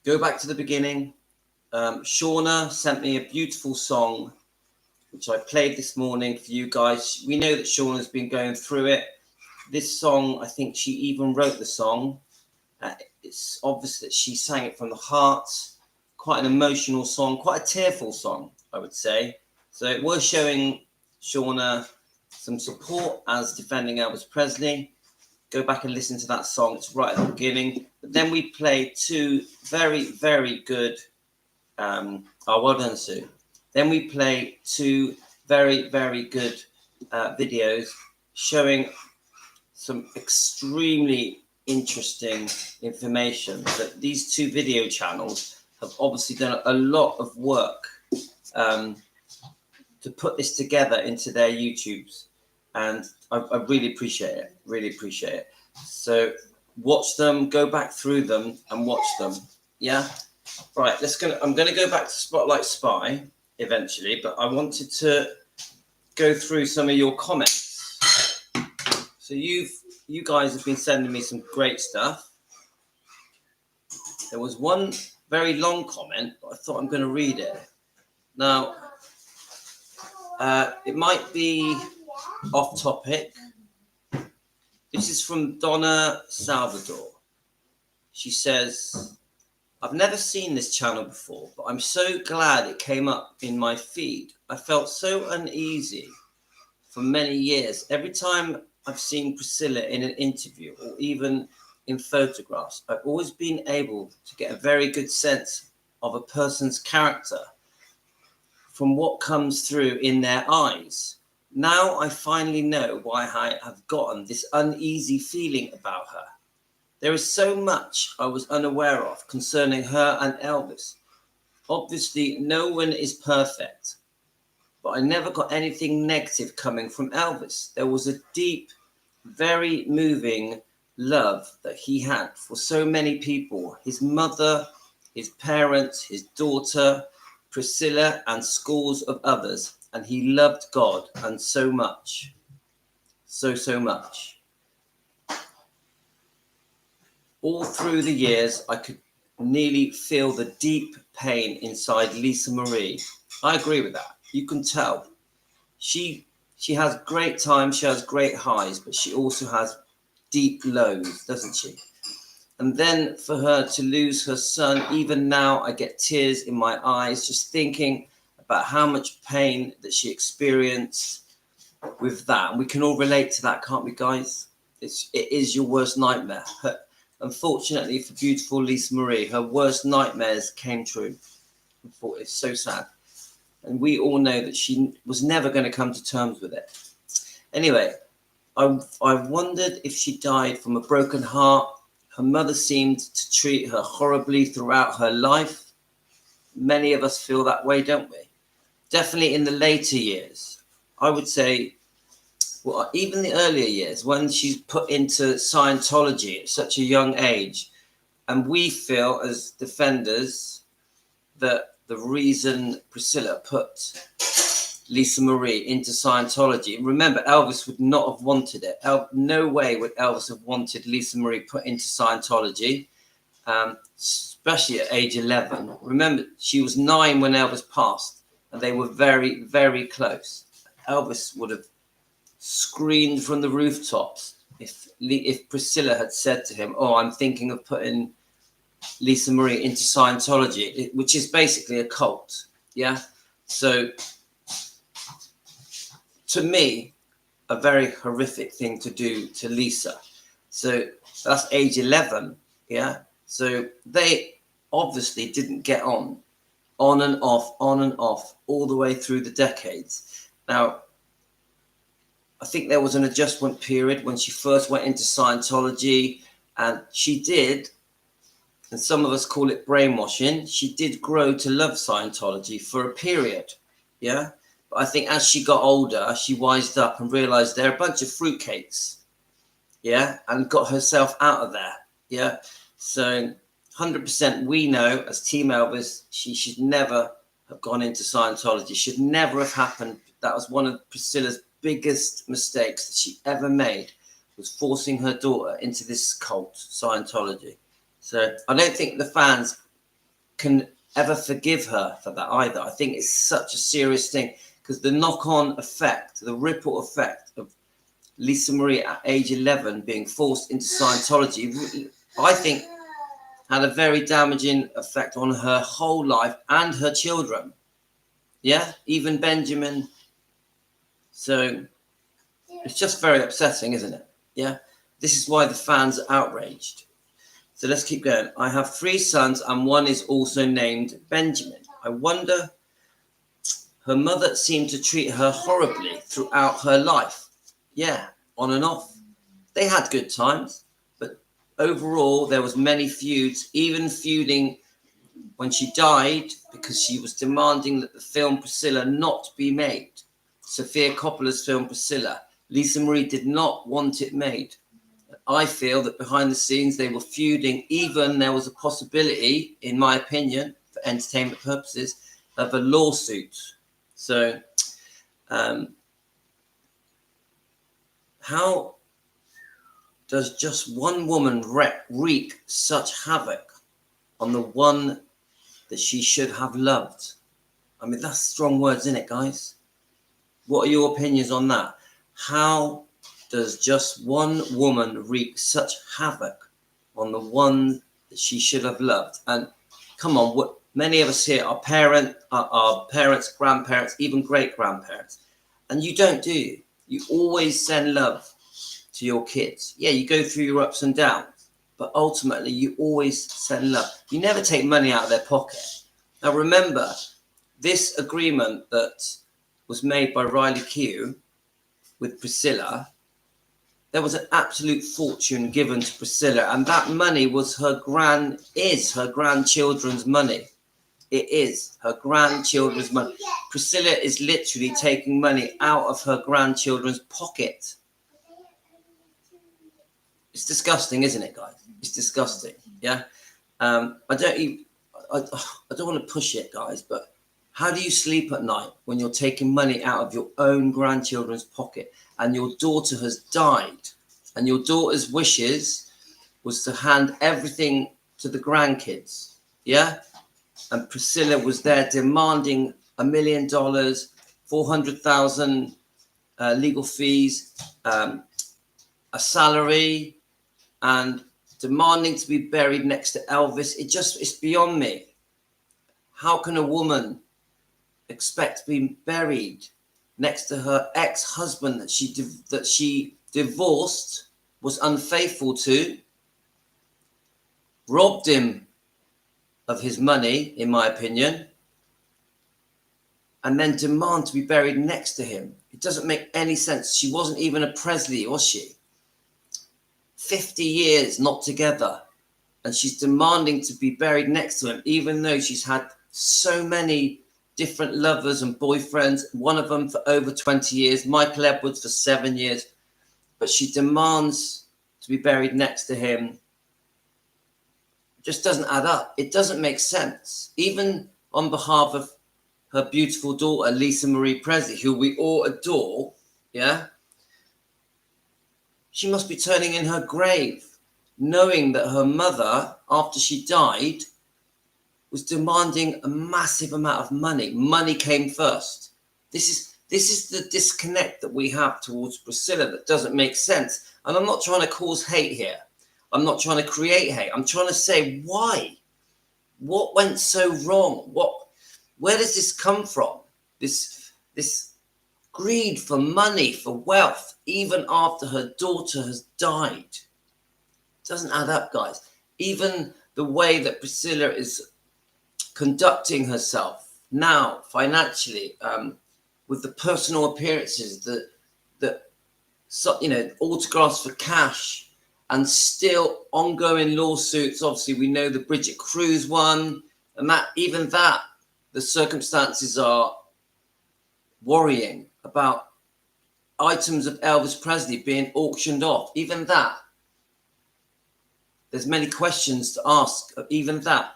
go back to the beginning. Shauna sent me a beautiful song, which I played this morning for you guys. We know that Shauna's been going through it. This song, I think she even wrote the song. It's obvious that she sang it from the heart. Quite an emotional song, quite a tearful song, I would say. So we're showing Shauna some support as defending Elvis Presley. Go back and listen to that song. It's right at the beginning. But then we play 2 very, very good... well done, Sue. Then we play 2 very, very good videos showing some extremely interesting information. That these 2 video channels have obviously done a lot of work to put this together into their YouTubes, and I really appreciate it. Really appreciate it. So watch them, go back through them, and watch them. Yeah. Right. I'm gonna go back to Spotlight Spy eventually, but I wanted to go through some of your comments. So you guys have been sending me some great stuff. There was one very long comment, but I thought I'm going to read it. Now, it might be off topic. This is from Donna Salvador. She says, I've never seen this channel before, but I'm so glad it came up in my feed. I felt so uneasy for many years. Every time I've seen Priscilla in an interview or even in photographs, I've always been able to get a very good sense of a person's character from what comes through in their eyes. Now I finally know why I have gotten this uneasy feeling about her. There is so much I was unaware of concerning her and Elvis. Obviously, no one is perfect, but I never got anything negative coming from Elvis. There was a deep, very moving love that he had for so many people. His mother, his parents, his daughter, Priscilla, and scores of others. And he loved God and so much. So much. All through the years, I could nearly feel the deep pain inside Lisa Marie. I agree with that. You can tell. She has great times, she has great highs, but she also has deep lows, doesn't she? And then for her to lose her son, even now I get tears in my eyes just thinking about how much pain that she experienced with that. And we can all relate to that, can't we, guys? It is your worst nightmare. Unfortunately for beautiful Lisa Marie, her worst nightmares came true. It's so sad. And we all know that she was never going to come to terms with it. Anyway, I wondered if she died from a broken heart. Her mother seemed to treat her horribly throughout her life. Many of us feel that way, don't we? Definitely in the later years. I would say well, even the earlier years when she's put into Scientology at such a young age, and we feel as defenders that the reason Priscilla put Lisa Marie into Scientology, remember, Elvis would not have wanted it. No way would Elvis have wanted Lisa Marie put into Scientology, especially at age 11. Remember, she was 9 when Elvis passed, and they were very, very close. Elvis would have screamed from the rooftops if Priscilla had said to him, "Oh, I'm thinking of putting Lisa Marie into Scientology," which is basically a cult. Yeah. So to me, a very horrific thing to do to Lisa. So that's age 11. Yeah. So they obviously didn't get on and off, all the way through the decades. Now, I think there was an adjustment period when she first went into Scientology, and she did, and some of us call it brainwashing, she did grow to love Scientology for a period. Yeah. But I think as she got older, she wised up and realized they're a bunch of fruitcakes. Yeah. And got herself out of there. Yeah. So 100% we know as Team Elvis, she should never have gone into Scientology. Should never have happened. That was one of Priscilla's biggest mistakes that she ever made, was forcing her daughter into this cult, Scientology. So I don't think the fans can ever forgive her for that either. I think it's such a serious thing, because the knock-on effect, the ripple effect of Lisa Marie at age 11 being forced into Scientology, I think had a very damaging effect on her whole life and her children. Yeah, even Benjamin. So it's just very upsetting, isn't it? Yeah, this is why the fans are outraged. So let's keep going. I have 3 sons and one is also named Benjamin. I wonder, her mother seemed to treat her horribly throughout her life. Yeah, on and off. They had good times, but overall there was many feuds, even feuding when she died because she was demanding that the film Priscilla not be made. Sofia Coppola's film Priscilla. Lisa Marie did not want it made. I feel that behind the scenes they were feuding. Even there was a possibility, in my opinion, for entertainment purposes, of a lawsuit. So how does just one woman wreak such havoc on the one that she should have loved? I mean, that's strong words, isn't it, guys? What are your opinions on that? How does just one woman wreak such havoc on the one that she should have loved? And come on, many of us here are parents, grandparents, even great-grandparents. And you don't, do you? You always send love to your kids. Yeah, you go through your ups and downs, but ultimately you always send love. You never take money out of their pocket. Now remember, this agreement that was made by Riley Keough with Priscilla, there was an absolute fortune given to Priscilla, and that money was her grandchildren's money. It is her grandchildren's money. Priscilla is literally taking money out of her grandchildren's pocket. It's disgusting, isn't it, guys? It's disgusting. Yeah. I don't want to push it, guys, but how do you sleep at night when you're taking money out of your own grandchildren's pocket and your daughter has died and your daughter's wishes was to hand everything to the grandkids? Yeah. And Priscilla was there demanding $1 million, 400,000 legal fees, a salary, and demanding to be buried next to Elvis. It's beyond me. How can a woman expect to be buried next to her ex-husband that she divorced, was unfaithful to, robbed him of his money, in my opinion, and then demand to be buried next to him? It doesn't make any sense. She wasn't even a Presley, was she? 50 years not together, and she's demanding to be buried next to him, even though she's had so many different lovers and boyfriends, one of them for over 20 years, Michael Edwards for 7 years, but she demands to be buried next to him. Just doesn't add up. It doesn't make sense. Even on behalf of her beautiful daughter, Lisa Marie Presley, who we all adore, yeah, she must be turning in her grave, knowing that her mother, after she died, was demanding a massive amount of money. Money came first. This is the disconnect that we have towards Priscilla that doesn't make sense. And I'm not trying to cause hate here. I'm not trying to create hate. I'm trying to say why. What went so wrong? Where does this come from? This greed for money, for wealth, even after her daughter has died. It doesn't add up, guys. Even the way that Priscilla is conducting herself now financially, with the personal appearances, the autographs for cash, and still ongoing lawsuits. Obviously, we know the Bridget Cruz one, and the circumstances are worrying about items of Elvis Presley being auctioned off. Even that, there's many questions to ask of even that.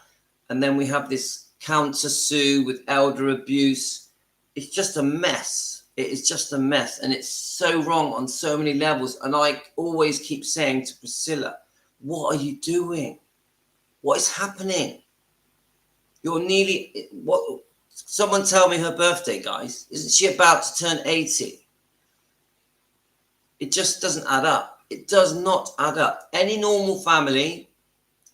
And then we have this counter sue with elder abuse. It's just a mess. It is just a mess. And it's so wrong on so many levels. And I always keep saying to Priscilla, what are you doing? What is happening? You're nearly, someone tell me her birthday, guys. Isn't she about to turn 80? It just doesn't add up. It does not add up. Any normal family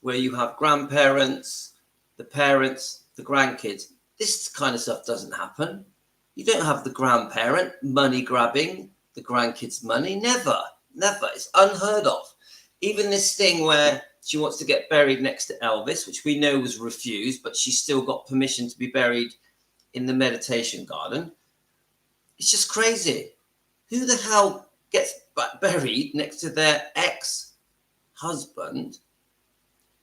where you have grandparents, the parents, the grandkids, this kind of stuff doesn't happen. You don't have the grandparent money grabbing the grandkids' money. Never. It's unheard of. Even this thing where she wants to get buried next to Elvis, which we know was refused, but she still got permission to be buried in the meditation garden. It's just crazy. Who the hell gets buried next to their ex-husband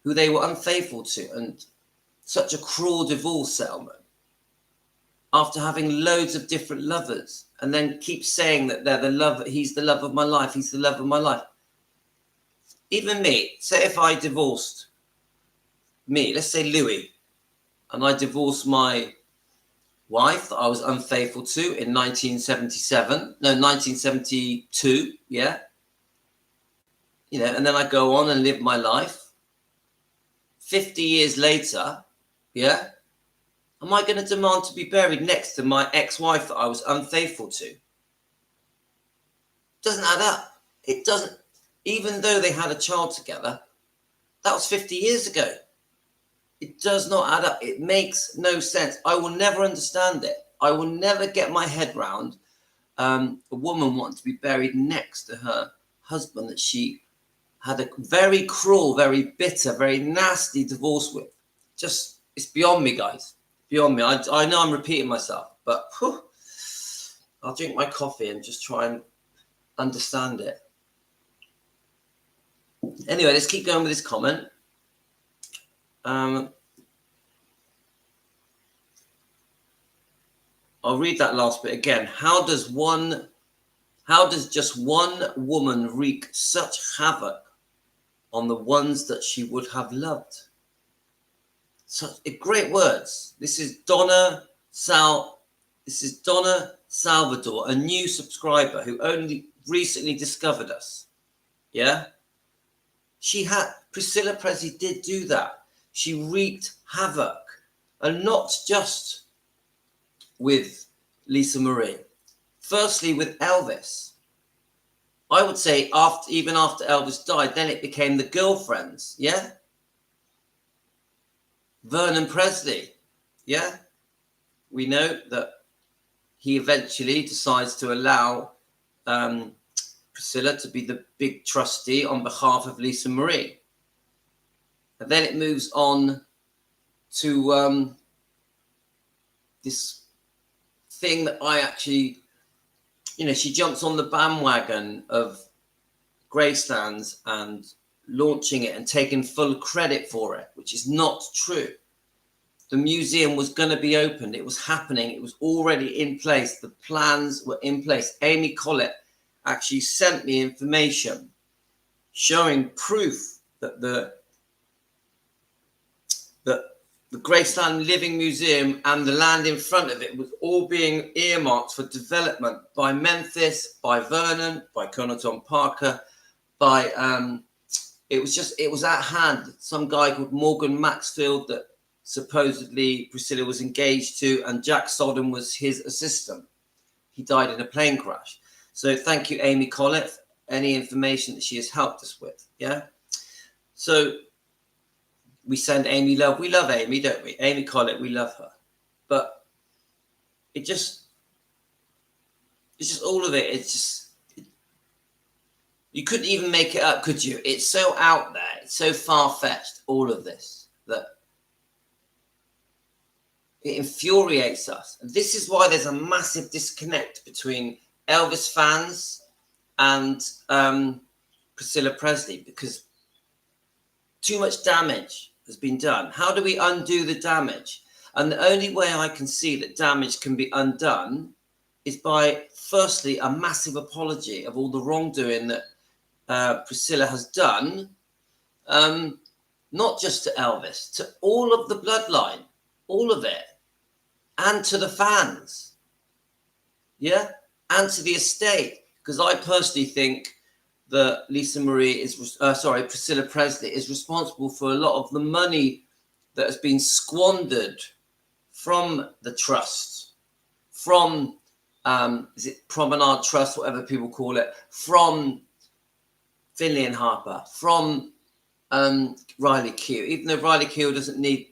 who they were unfaithful to, and such a cruel divorce settlement, after having loads of different lovers, and then keep saying that they're the love, he's the love of my life, he's the love of my life. Even me, say if I divorced me, let's say Louis, and I divorced my wife that I was unfaithful to in 1972, yeah? And then I go on and live my life. 50 years later, yeah? Am I going to demand to be buried next to my ex-wife that I was unfaithful to? It doesn't add up. It doesn't. Even though they had a child together, that was 50 years ago. It does not add up. It makes no sense. I will never understand it. I will never get my head round a woman wanting to be buried next to her husband that she had a very cruel, very bitter, very nasty divorce with. Just, it's beyond me, guys. Beyond me. I know I'm repeating myself, but I'll drink my coffee and just try and understand it. Anyway, let's keep going with this comment. I'll read that last bit again. How does just one woman wreak such havoc on the ones that she would have loved? Such great words. This is Donna Salvador, a new subscriber who only recently discovered us. Yeah? Priscilla Presley did do that. She wreaked havoc, and not just with Lisa Marie. Firstly, with Elvis. I would say even after Elvis died, then it became the girlfriends, yeah? Vernon Presley, yeah? We know that he eventually decides to allow Priscilla to be the big trustee on behalf of Lisa Marie. And then it moves on to this thing that I actually, she jumps on the bandwagon of Graceland's and launching it and taking full credit for it, which is not true. The museum was going to be opened. It was happening. It was already in place. The plans were in place. Amy Collett actually sent me information showing proof that the Graceland Living Museum and the land in front of it was all being earmarked for development by Memphis, by Vernon, by Colonel Tom Parker, by it was at hand. Some guy called Morgan Maxfield that supposedly Priscilla was engaged to, and Jack Sodden was his assistant. He died in a plane crash. So thank you, Amy Collett, for any information that she has helped us with. Yeah. So we send Amy love. We love Amy, don't we? Amy Collett, we love her. But it's just all of it. It's just, you couldn't even make it up, could you? It's so out there. It's so far-fetched, all of this, that it infuriates us. And this is why there's a massive disconnect between Elvis fans and Priscilla Presley, because too much damage has been done. How do we undo the damage? And the only way I can see that damage can be undone is by, firstly, a massive apology of all the wrongdoing that Priscilla has done, not just to Elvis, to all of the bloodline, all of it, and to the fans, yeah, and to the estate. Because I personally think that Priscilla Presley is responsible for a lot of the money that has been squandered from the trust, from is it Promenade Trust, whatever people call it, from Finley and Harper, from Riley Keough. Even though Riley Keough doesn't need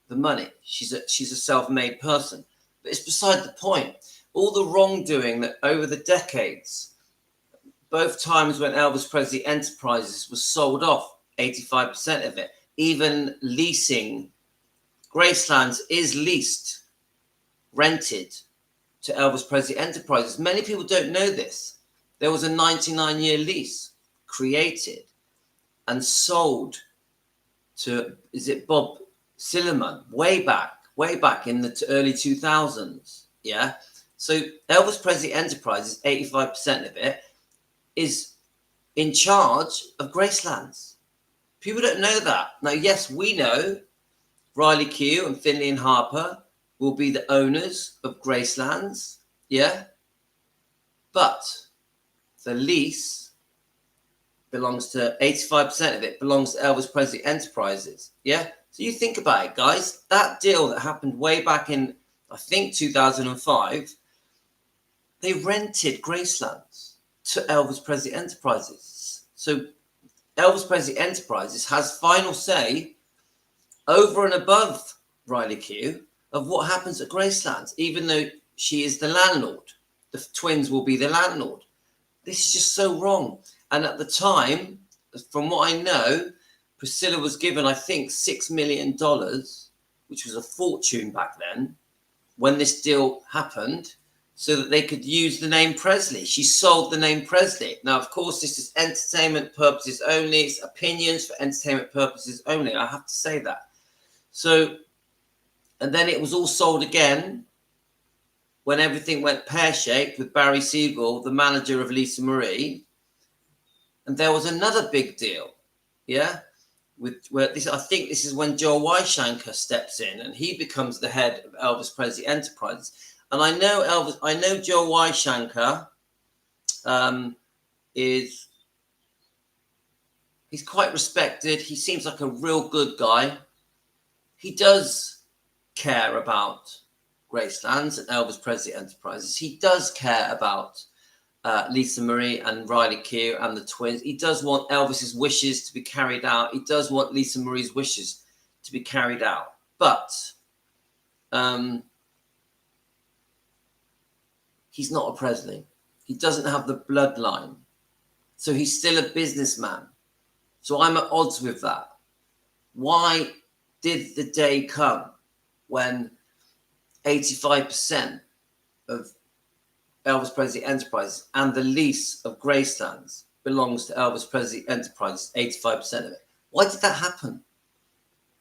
the money, she's a self-made person. But it's beside the point. All the wrongdoing that over the decades, both times when Elvis Presley Enterprises was sold off, 85% of it, even leasing, Gracelands is leased, rented to Elvis Presley Enterprises. Many people don't know this. There was a 99-year lease created and sold to, is it Bob Silliman, way back in the early 2000s. Yeah. So Elvis Presley Enterprises, 85% of it, is in charge of Gracelands. People don't know that. Now, yes, we know Riley Keough and Finley and Harper will be the owners of Gracelands. Yeah. But the lease belongs to 85% of it belongs to Elvis Presley Enterprises. Yeah. So you think about it, guys. That deal that happened way back in, I think, 2005, they rented Gracelands to Elvis Presley Enterprises. So Elvis Presley Enterprises has final say over and above Riley Keough of what happens at Gracelands, even though she is the landlord. The twins will be the landlord. This is just so wrong. And at the time, from what I know, Priscilla was given, I think, $6 million, which was a fortune back then, when this deal happened, so that they could use the name Presley. She sold the name Presley. Now, of course, this is entertainment purposes only. It's opinions for entertainment purposes only. I have to say that. So, and then it was all sold again when everything went pear-shaped with Barry Siegel, the manager of Lisa Marie. And there was another big deal, yeah? I think this is when Joe Weishampfer steps in and he becomes the head of Elvis Presley Enterprises. And I know Joe Weishampfer he's quite respected. He seems like a real good guy. He does care about Gracelands and Elvis Presley Enterprises. He does care about Lisa Marie and Riley Keough and the twins. He does want Elvis's wishes to be carried out. He does want Lisa Marie's wishes to be carried out. But he's not a Presley. He doesn't have the bloodline. So he's still a businessman. So I'm at odds with that. Why did the day come when 85% of Elvis Presley Enterprises and the lease of Gracelands belongs to Elvis Presley Enterprises, 85% of it? Why did that happen?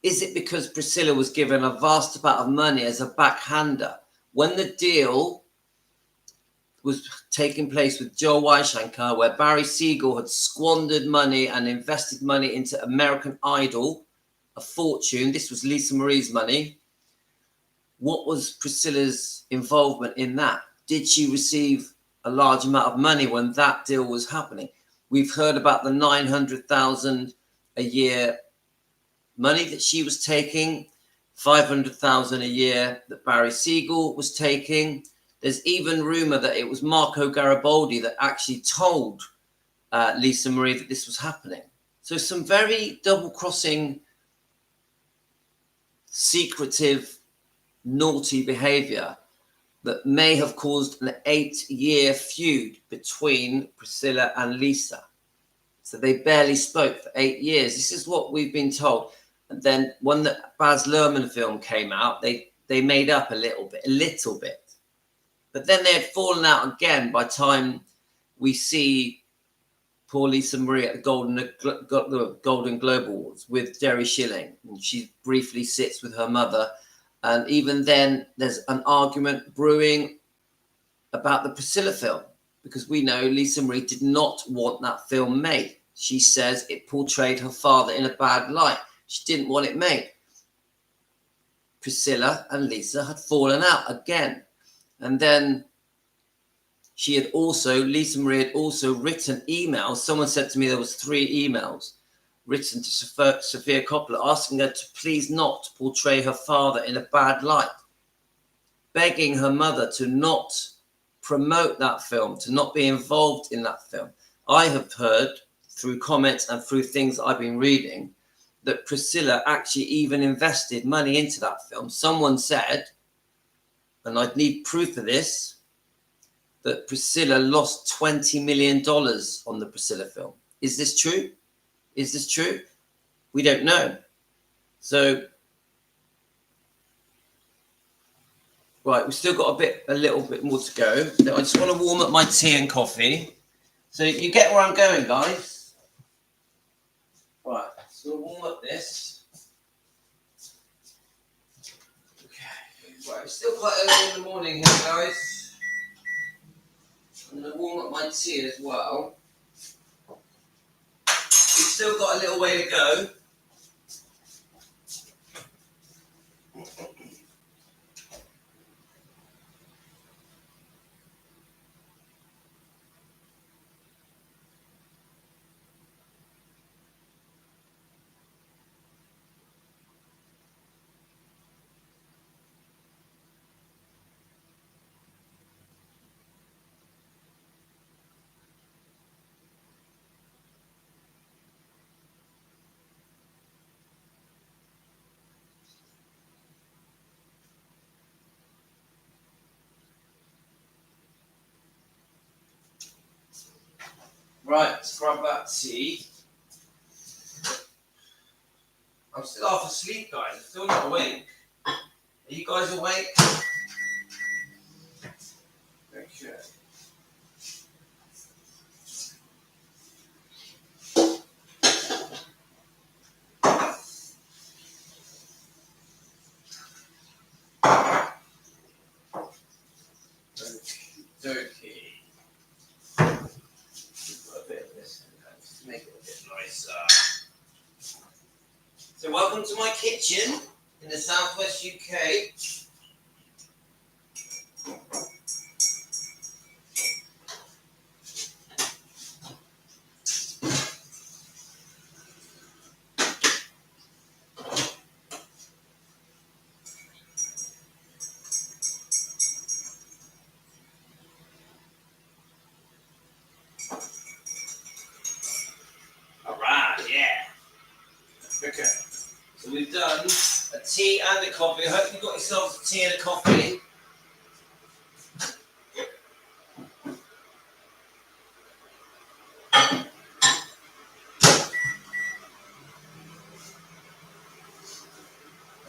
Is it because Priscilla was given a vast amount of money as a backhander? When the deal was taking place with Joe Weishankar, where Barry Siegel had squandered money and invested money into American Idol, a fortune. This was Lisa Marie's money. What was Priscilla's involvement in that? Did she receive a large amount of money when that deal was happening? We've heard about the $900,000 a year money that she was taking, $500,000 a year that Barry Siegel was taking. There's even rumor that it was Marco Garibaldi that actually told Lisa Marie that this was happening. So some very double-crossing, secretive, naughty behavior that may have caused an 8-year feud between Priscilla and Lisa. So they barely spoke for 8 years. This is what we've been told. And then when the Baz Luhrmann film came out, they made up a little bit. But then they had fallen out again by the time we see poor Lisa Marie at the Golden Globe Awards with Jerry Schilling. And she briefly sits with her mother. And even then, there's an argument brewing about the Priscilla film, because we know Lisa Marie did not want that film made. She says it portrayed her father in a bad light. She didn't want it made. Priscilla and Lisa had fallen out again. And then Lisa Marie had also written emails. Someone said to me there was 3 emails written to Sofia Coppola asking her to please not portray her father in a bad light, begging her mother to not promote that film, to not be involved in that film. I have heard through comments and through things I've been reading that Priscilla actually even invested money into that film. Someone said, and I'd need proof of this, that Priscilla lost $20 million on the Priscilla film. Is this true? Is this true? We don't know. So, right, we've still got a little bit more to go. I just want to warm up my tea and coffee. So you get where I'm going, guys. Right, so we'll warm up this. Okay, right, it's still quite early in the morning here, guys. I'm going to warm up my tea as well. We've still got a little way to go. Right, let's grab that tea. I'm still half asleep, guys. I'm still not awake. Are you guys awake? Okay. Okay. Make it a bit nicer. So welcome to my kitchen in the southwest UK. Okay, so we've done a tea and a coffee. I hope you've got yourselves a tea and a coffee.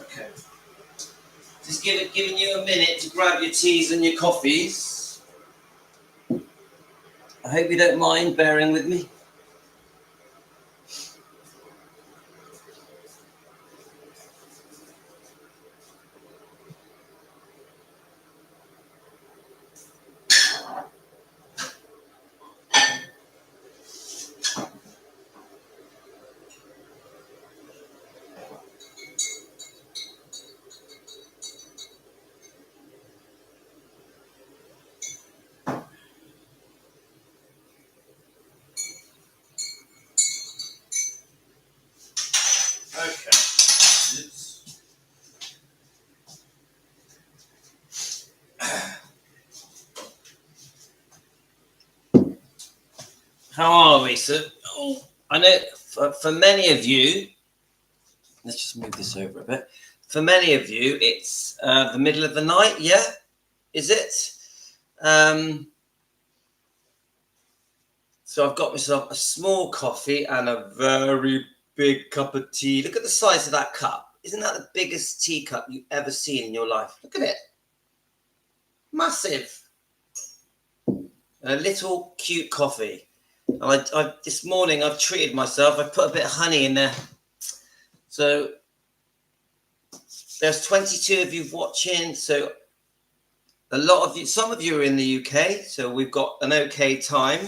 Okay, just giving you a minute to grab your teas and your coffees. I hope you don't mind bearing with me. How are we? So, I know for many of you, let's just move this over a bit. For many of you, it's the middle of the night. Yeah, is it? So I've got myself a small coffee and a very big cup of tea. Look at the size of that cup. Isn't that the biggest teacup you've ever seen in your life? Look at it. Massive. A little cute coffee. I this morning I've treated myself. I put a bit of honey in there. So there's 22 of you watching. So a lot of you, some of you are in the UK. So we've got an okay time,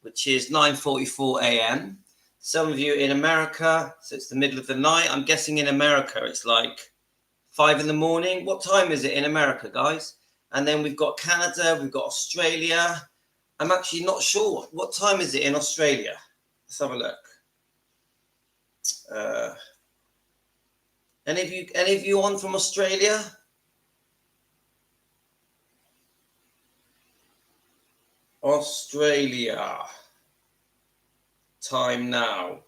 which is 9:44 a.m. Some of you in America, so it's the middle of the night. I'm guessing in America it's like 5 in the morning. What time is it in America, guys? And then we've got Canada, we've got Australia. I'm actually not sure. What time is it in Australia? Let's have a look. Any of you on from Australia? Australia. Time now.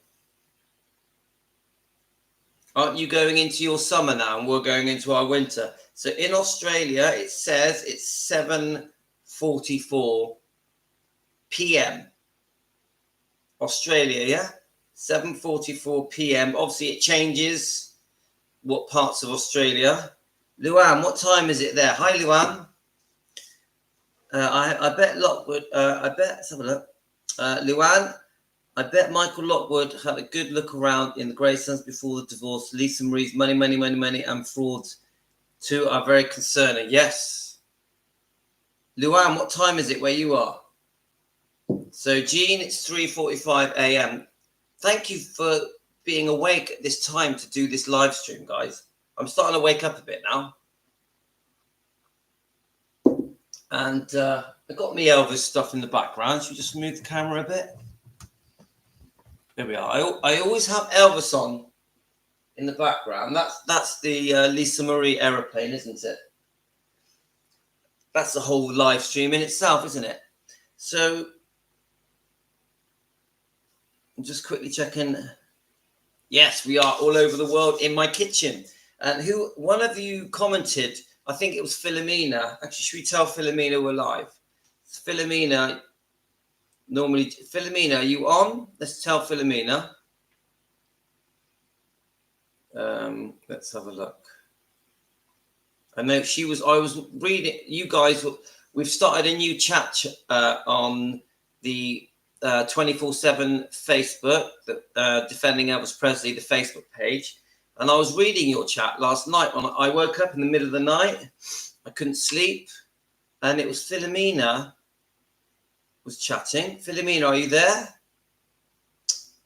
Aren't you going into your summer now and we're going into our winter? So in Australia, it says it's 7:44 p.m. Australia, yeah? 7:44 p.m. Obviously, it changes what parts of Australia. Luann, what time is it there? Hi, Luann. I bet Lockwood, let's have a look. Luann, I bet Michael Lockwood had a good look around in the Graysons before the divorce. Lisa Marie's money, and frauds too are very concerning. Yes. Luann, what time is it where you are? So, Jean, it's 3:45 a.m. Thank you for being awake at this time to do this live stream, guys. I'm starting to wake up a bit now. And I got me Elvis stuff in the background. Should we just move the camera a bit? There we are. I always have Elvis on in the background. That's the Lisa Marie aeroplane, isn't it? That's the whole live stream in itself, isn't it? So I'm just quickly checking. Yes, we are all over the world in my kitchen. And one of you commented, I think it was Philomena. Actually, should we tell Philomena we're live? Philomena, Philomena, are you on? Let's tell Philomena. Let's have a look. I know I was reading, you guys, we've started a new chat on the 24/7 Facebook, Defending Elvis Presley, the Facebook page. And I was reading your chat last night. I woke up in the middle of the night. I couldn't sleep. And it was Philomena was chatting. Philomena, are you there?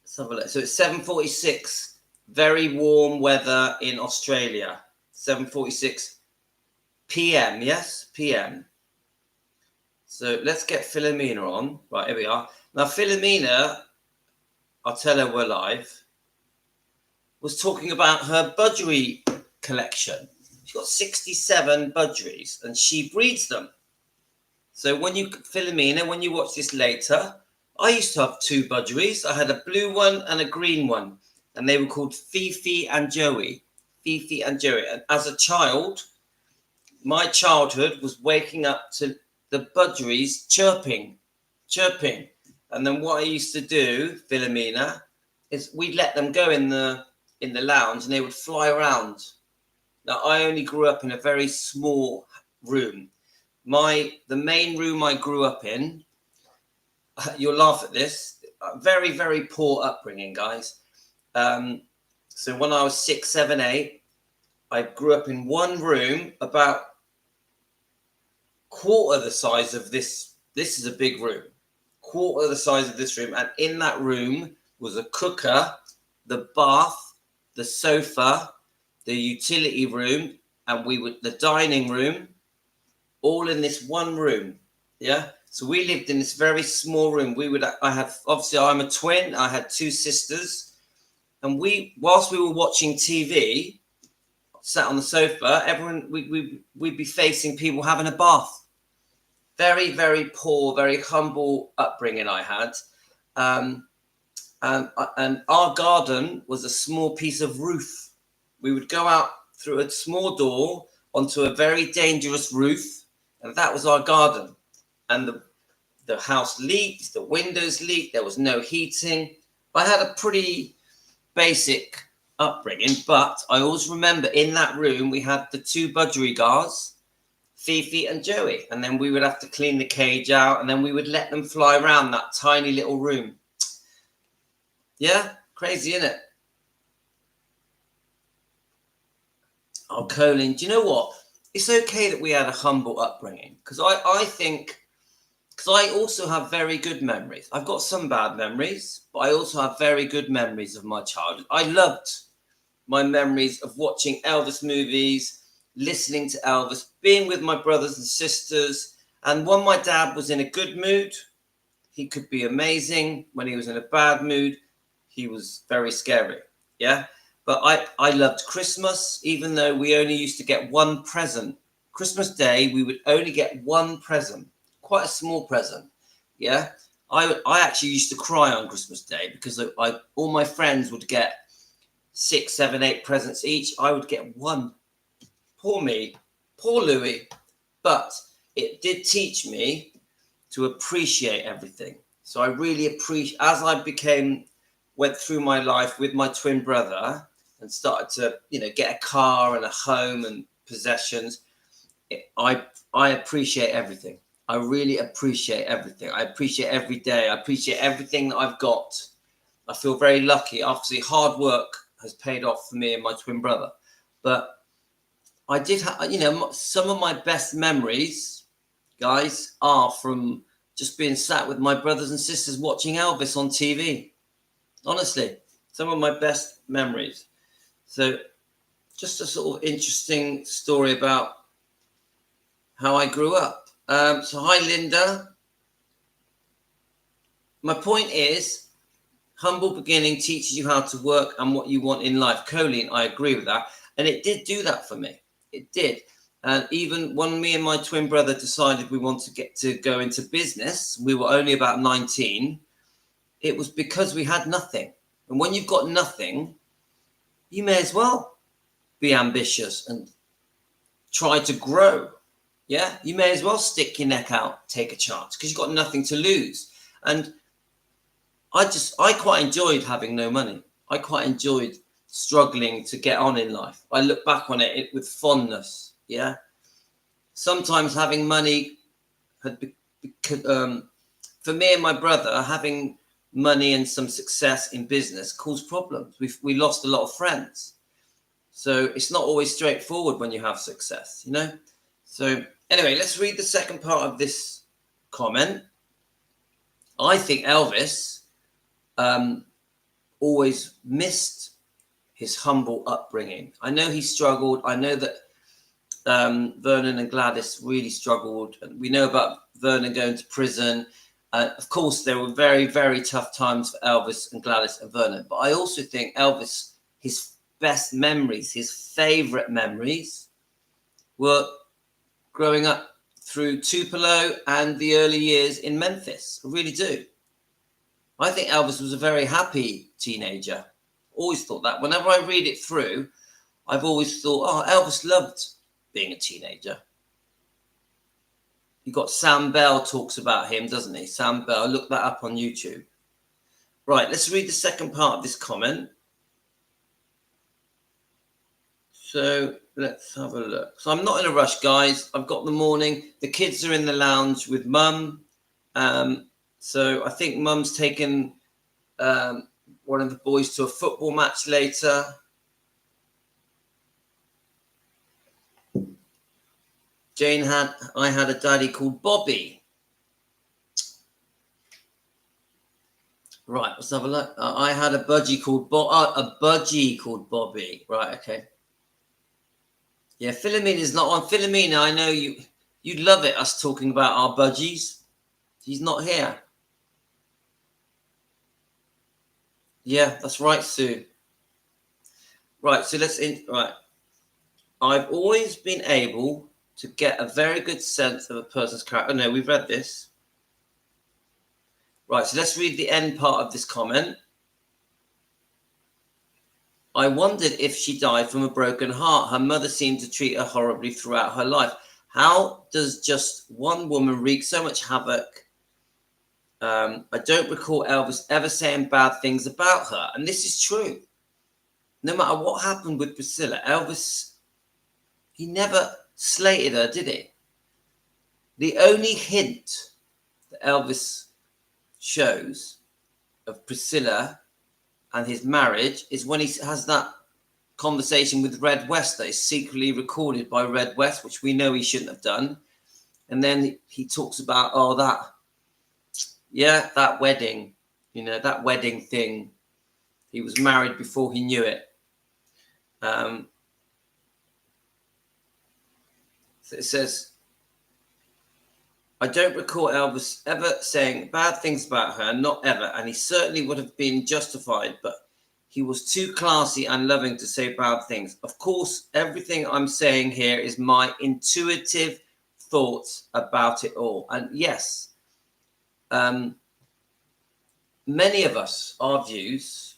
Let's have a look. So it's 7:46. Very warm weather in Australia. 7:46 p.m. Yes, p.m. So let's get Philomena on. Right, here we are. Now, Philomena, I'll tell her we're live, was talking about her budgery collection. She's got 67 budgeries and she breeds them. So Philomena, when you watch this later, I used to have 2 budgeries. I had a blue one and a green one, and they were called Fifi and Joey. Fifi and Joey. And as a child, my childhood was waking up to the budgeries chirping. And then what I used to do, Philomena, is we'd let them go in the lounge and they would fly around. Now, I only grew up in a very small room. The main room I grew up in, you'll laugh at this, very, very poor upbringing, guys. So when I was 6, 7, 8, I grew up in one room about quarter the size of this. This is a big room, quarter the size of this room. And in that room was a cooker, the bath, the sofa, the utility room, and the dining room, all in this one room. Yeah. So we lived in this very small room. Obviously I'm a twin. I had 2 sisters, and whilst we were watching TV, sat on the sofa, we'd be facing people having a bath. very, very poor, very humble upbringing I had. And our garden was a small piece of roof. We would go out through a small door onto a very dangerous roof, and that was our garden. And the house leaked, the windows leaked, there was no heating. I had a pretty basic upbringing, but I always remember in that room we had the two budgerigars, Fifi and Joey, and then we would have to clean the cage out, and then we would let them fly around that tiny little room. Yeah, crazy, isn't it? Oh, Colin, do you know what? It's okay that we had a humble upbringing, because I think, because I also have very good memories. I've got some bad memories, but I also have very good memories of my childhood. I loved my memories of watching Elvis movies, listening to Elvis, being with my brothers and sisters. And when my dad was in a good mood, he could be amazing. When he was in a bad mood, he was very scary. Yeah. But I loved Christmas, even though we only used to get one present. Christmas Day, we would only get one present, quite a small present. Yeah. I actually used to cry on Christmas Day because all my friends would get 6, 7, 8 presents each. I would get one. Poor me, poor Louis. But it did teach me to appreciate everything. So I really appreciate, as I went through my life with my twin brother and started to, get a car and a home and possessions, I appreciate everything. I really appreciate everything. I appreciate every day. I appreciate everything that I've got. I feel very lucky. Obviously, hard work has paid off for me and my twin brother. But I did have, some of my best memories, guys, are from just being sat with my brothers and sisters watching Elvis on TV. Honestly, some of my best memories. So just a sort of interesting story about how I grew up. So hi, Linda. My point is, humble beginning teaches you how to work and what you want in life. Colleen, I agree with that. And it did do that for me. It did. And even when me and my twin brother decided we wanted to go into business, we were only about 19. It was because we had nothing. And when you've got nothing, you may as well be ambitious and try to grow. Yeah, you may as well stick your neck out, take a chance, because you've got nothing to lose. And I quite enjoyed having no money. I quite enjoyed struggling to get on in life. I look back on it with fondness. Yeah. Sometimes having money for me and my brother, having money and some success in business caused problems. We lost a lot of friends. So it's not always straightforward when you have success, So anyway, let's read the second part of this comment. I think Elvis always missed his humble upbringing. I know he struggled. I know that Vernon and Gladys really struggled. We know about Vernon going to prison. Of course, there were very, very tough times for Elvis and Gladys and Vernon. But I also think Elvis, his best memories, his favorite memories were growing up through Tupelo and the early years in Memphis. I really do. I think Elvis was a very happy teenager. Always thought that. Whenever I read it through, I've always thought, Elvis loved being a teenager. You got Sam Bell talks about him, doesn't he? Sam Bell, look that up on YouTube. Right, let's read the second part of this comment. So let's have a look. So I'm not in a rush, guys. I've got the morning. The kids are in the lounge with Mum. So I think Mum's taken one of the boys to a football match later. I had a daddy called Bobby. Right, let's have a look. I had a budgie called Bobby. Right, okay. Yeah, Philomena's not on. Philomena, I know you'd love it, us talking about our budgies. He's not here. Yeah, that's right, Sue. Right, so right. I've always been able to get a very good sense of a person's character. Oh, no, we've read this. Right, so let's read the end part of this comment. I wondered if she died from a broken heart. Her mother seemed to treat her horribly throughout her life. How does just one woman wreak so much havoc? I don't recall Elvis ever saying bad things about her. And this is true. No matter what happened with Priscilla, Elvis, he never slated her, did he? The only hint that Elvis shows of Priscilla and his marriage is when he has that conversation with Red West that is secretly recorded by Red West, which we know he shouldn't have done. And then he talks about, that wedding, that wedding thing. He was married before he knew it. So it says, I don't recall Elvis ever saying bad things about her, not ever, and he certainly would have been justified, but he was too classy and loving to say bad things. Of course, everything I'm saying here is my intuitive thoughts about it all. And yes, many of us, our views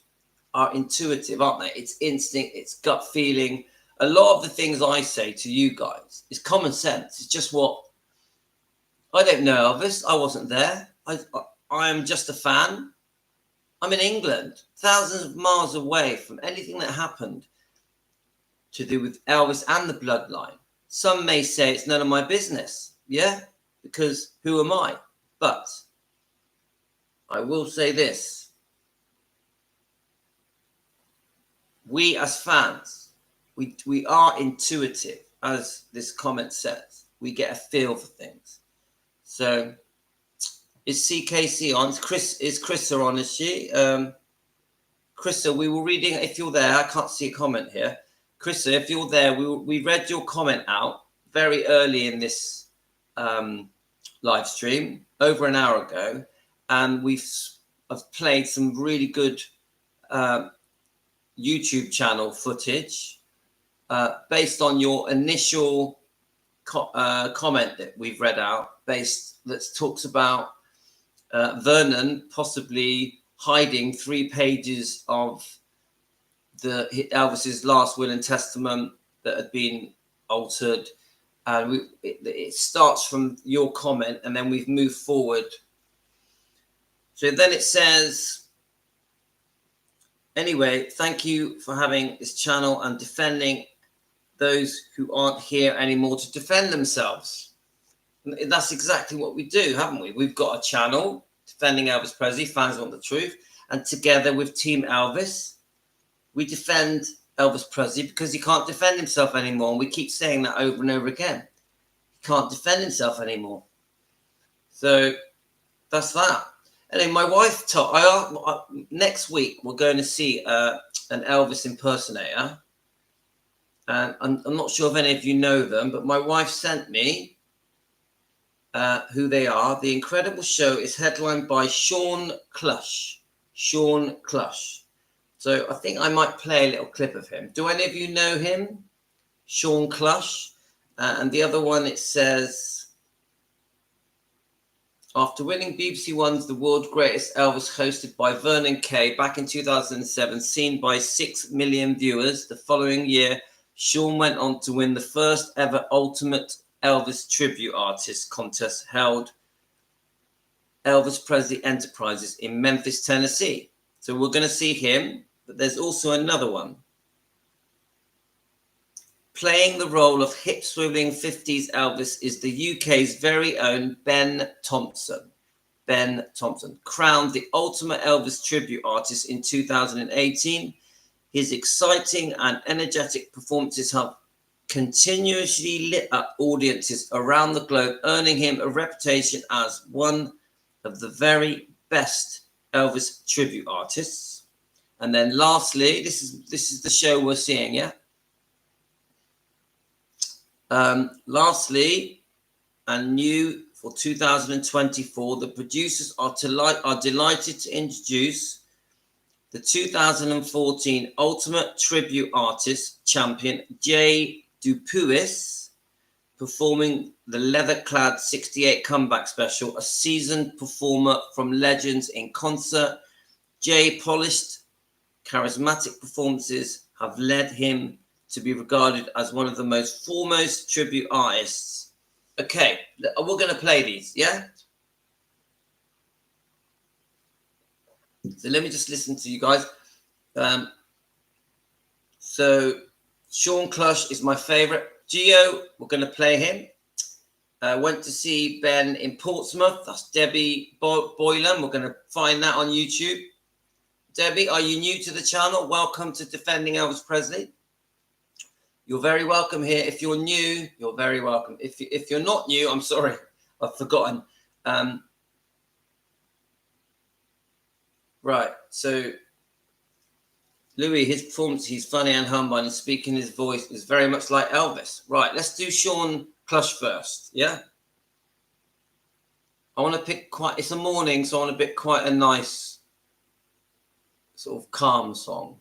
are intuitive, aren't they? It's instinct, it's gut feeling. A lot of the things I say to you guys is common sense. It's just what I don't know, Elvis. I wasn't there. I am just a fan. I'm in England, thousands of miles away from anything that happened to do with Elvis and the bloodline. Some may say it's none of my business. Yeah, because who am I? But I will say this. We as fans, we are intuitive, as this comment says. We get a feel for things. So, is CKC on? Is Chrissa on? Is she? Chrissa, we were reading. If you're there, I can't see a comment here. Chrissa, if you're there, we read your comment out very early in this live stream, over an hour ago, and I've played some really good YouTube channel footage based on your initial comment that we've read out, that talks about Vernon possibly hiding 3 pages of Elvis's last will and testament that had been altered, and it starts from your comment, and then we've moved forward. So then it says, anyway, thank you for having this channel and defending those who aren't here anymore to defend themselves. And that's exactly what we do, haven't we? We've got a channel defending Elvis Presley, fans want the truth, and together with Team Elvis, we defend Elvis Presley because he can't defend himself anymore. And we keep saying that over and over again. He can't defend himself anymore. So that's that. Anyway, my wife next week we're going to see an Elvis impersonator. And I'm not sure if any of you know them, but my wife sent me who they are. The incredible show is headlined by Sean Clush. Sean Clush. So I think I might play a little clip of him. Do any of you know him? Sean Clush. And the other one, it says, after winning BBC One's The World's Greatest Elvis, hosted by Vernon Kay back in 2007, seen by 6 million viewers, the following year, Sean went on to win the first ever Ultimate Elvis Tribute Artist contest held Elvis Presley Enterprises in Memphis, Tennessee. So we're going to see him, but there's also another one. Playing the role of hip-swiveling 50s Elvis is the UK's very own Ben Thompson. Ben Thompson, crowned the Ultimate Elvis Tribute Artist in 2018. His exciting and energetic performances have continuously lit up audiences around the globe, earning him a reputation as one of the very best Elvis tribute artists. And then lastly, this is the show we're seeing, yeah? Lastly, and new for 2024, the producers are delighted to introduce the 2014 Ultimate Tribute Artist champion, Jay Dupuis, performing the leather-clad 68 comeback special, a seasoned performer from legends in concert. Jay's polished, charismatic performances have led him to be regarded as one of the most foremost tribute artists. Okay, we're going to play these, yeah? So let me just listen to you guys. So Sean Clush is my favorite. Gio, we're going to play him. Went to see Ben in Portsmouth. That's Debbie Boylan. We're going to find that on YouTube. Debbie, are you new to the channel? Welcome to Defending Elvis Presley. You're very welcome here. If you're new, you're very welcome. If you're not new, I'm sorry, I've forgotten. Right, so Louis, his performance, he's funny and humble, and speaking his voice is very much like Elvis. Right, let's do Sean Clush first, yeah? I want to pick it's a morning, so I want to pick quite a nice, sort of calm song.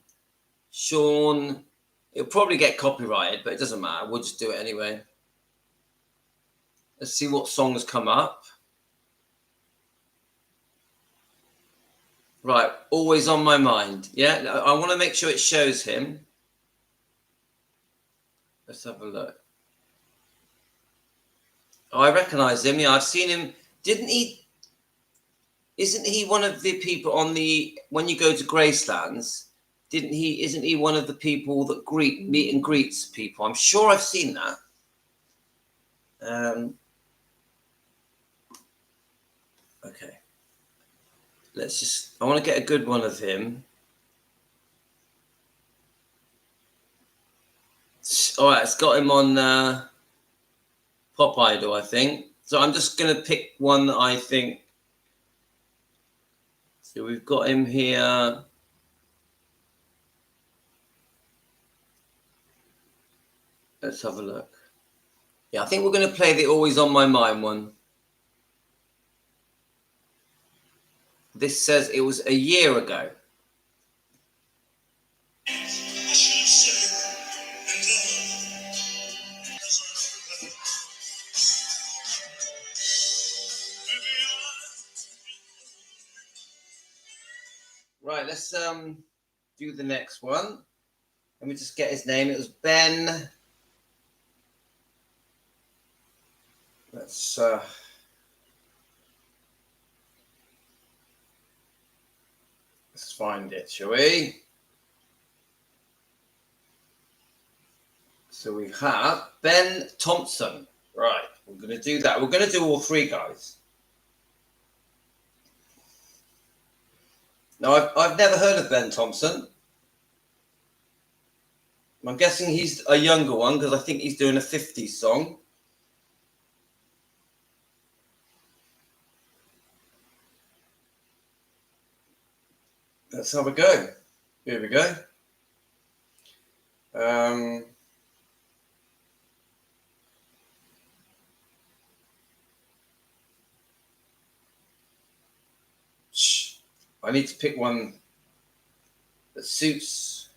Sean, it'll probably get copyrighted, but it doesn't matter. We'll just do it anyway. Let's see what songs come up. Right, Always on My Mind. Yeah, I want to make sure it shows him. Let's have a look. Oh, I recognize him. Yeah, I've seen him. Didn't he? Isn't he one of the people on the, when you go to Gracelands, isn't he one of the people that meet and greets people? I'm sure I've seen that. Okay. I want to get a good one of him. All right, it's got him on Pop Idol, I think. So I'm just going to pick one that I think. So we've got him here. Let's have a look. Yeah, I think we're going to play the Always on My Mind one. This says it was a year ago. Right, let's do the next one. Let me just get his name. It was Ben. Let's find it, shall we? So we have Ben Thompson. Right, we're going to do that. We're going to do all three guys. Now, I've never heard of Ben Thompson. I'm guessing he's a younger one because I think he's doing a 50s song. Let's have a go. Here we go. I need to pick one that suits.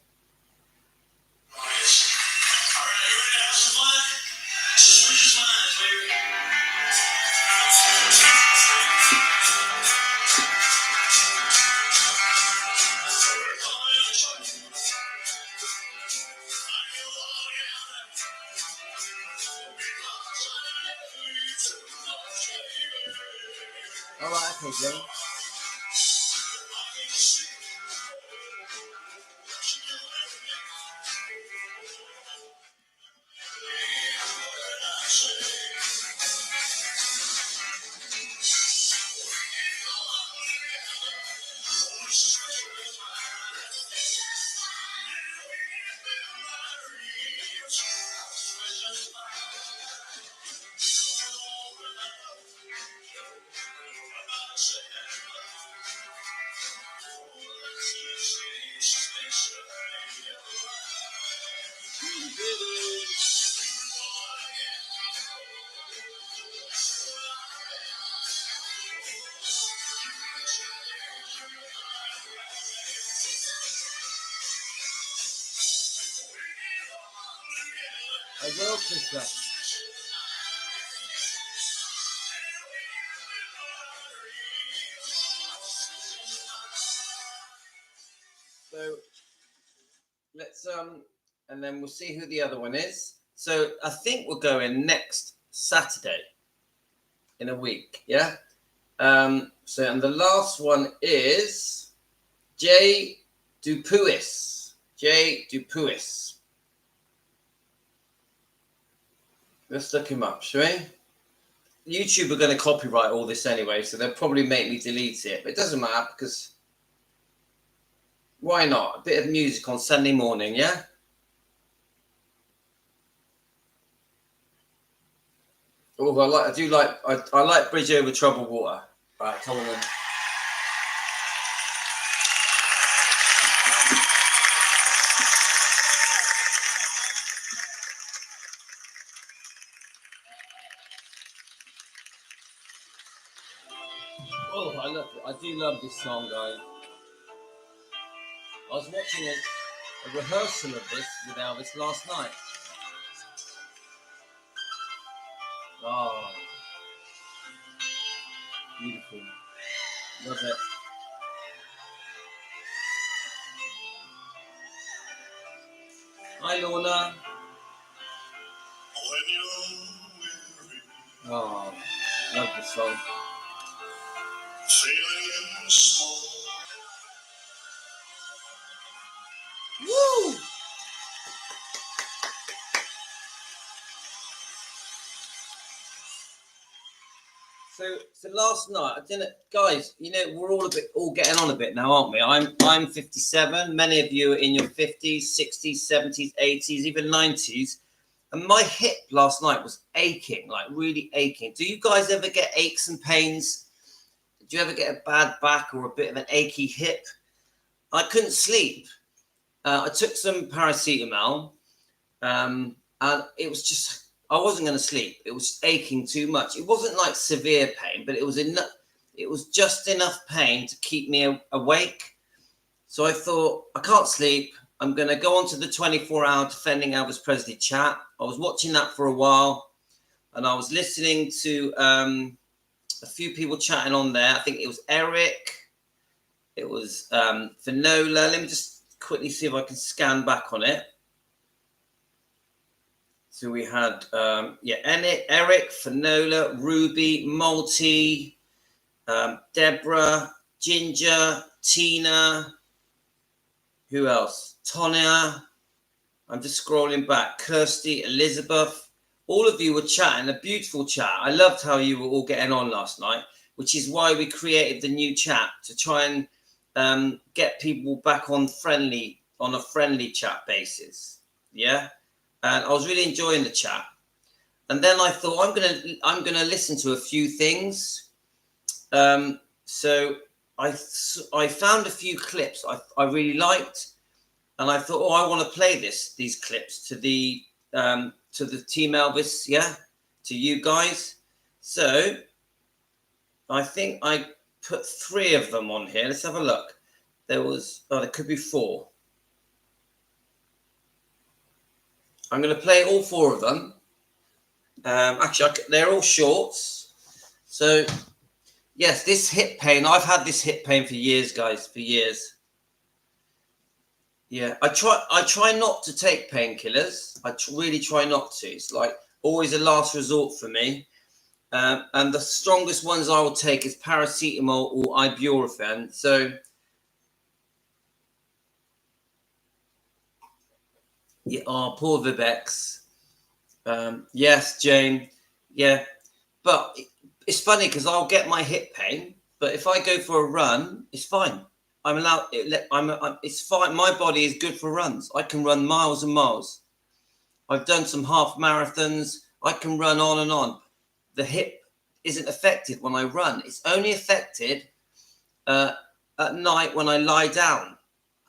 All right, okay, Joe. I will, Krista. So let's and then we'll see who the other one is. So I think we're going next Saturday in a week. Yeah. So and the last one is J Dupuis. J Dupuis. Let's look him up, shall we? YouTube are going to copyright all this anyway, so they'll probably make me delete it. But it doesn't matter because why not? A bit of music on Sunday morning, yeah? Oh, I like Bridge Over Troubled Water. Right, come on then. Oh, I do love this song, guys. I was watching a rehearsal of this with Elvis last night. Oh, beautiful. Love it. Hi, Lorna. Oh, love this song. Woo! So last night, I didn't, guys. You know, we're all getting on a bit now, aren't we? I'm 57. Many of you are in your 50s, 60s, 70s, 80s, even 90s. And my hip last night was aching, like really aching. Do you guys ever get aches and pains? Do you ever get a bad back or a bit of an achy hip? I couldn't sleep. I took some paracetamol, and it was just, I wasn't going to sleep. It was aching too much. It wasn't like severe pain, but it was enough. It was just enough pain to keep me awake. So I thought, I can't sleep. I'm going to go on to the 24-hour Defending Elvis Presley chat. I was watching that for a while, and I was listening to a few people chatting on there. I think it was Eric. It was Finola. Let me just quickly see if I can scan back on it. So we had, Eric, Finola, Ruby, Multi, Deborah, Ginger, Tina. Who else? Tonya. I'm just scrolling back. Kirsty, Elizabeth. All of you were chatting, a beautiful chat. I loved how you were all getting on last night, which is why we created the new chat to try and get people back on a friendly chat basis. Yeah. And I was really enjoying the chat. And then I thought I'm gonna listen to a few things. So I found a few clips I really liked, and I thought, I want to play these clips to the Team Elvis, yeah, to you guys. So I think I put 3 of them on here. Let's have a look. There could be 4. I'm going to play all 4 of them. Actually, they're all shorts. So, yes, this hip pain. I've had this hip pain for years, guys, for years. Yeah, I try not to take painkillers. I really try not to. It's like always a last resort for me. And the strongest ones I will take is paracetamol or ibuprofen. So, yeah, poor Vibex. Yes, Jane. Yeah, but it's funny because I'll get my hip pain, but if I go for a run, it's fine. I'm allowed. It's fine. My body is good for runs. I can run miles and miles. I've done some half marathons. I can run on and on. The hip isn't affected when I run. It's only affected at night when I lie down.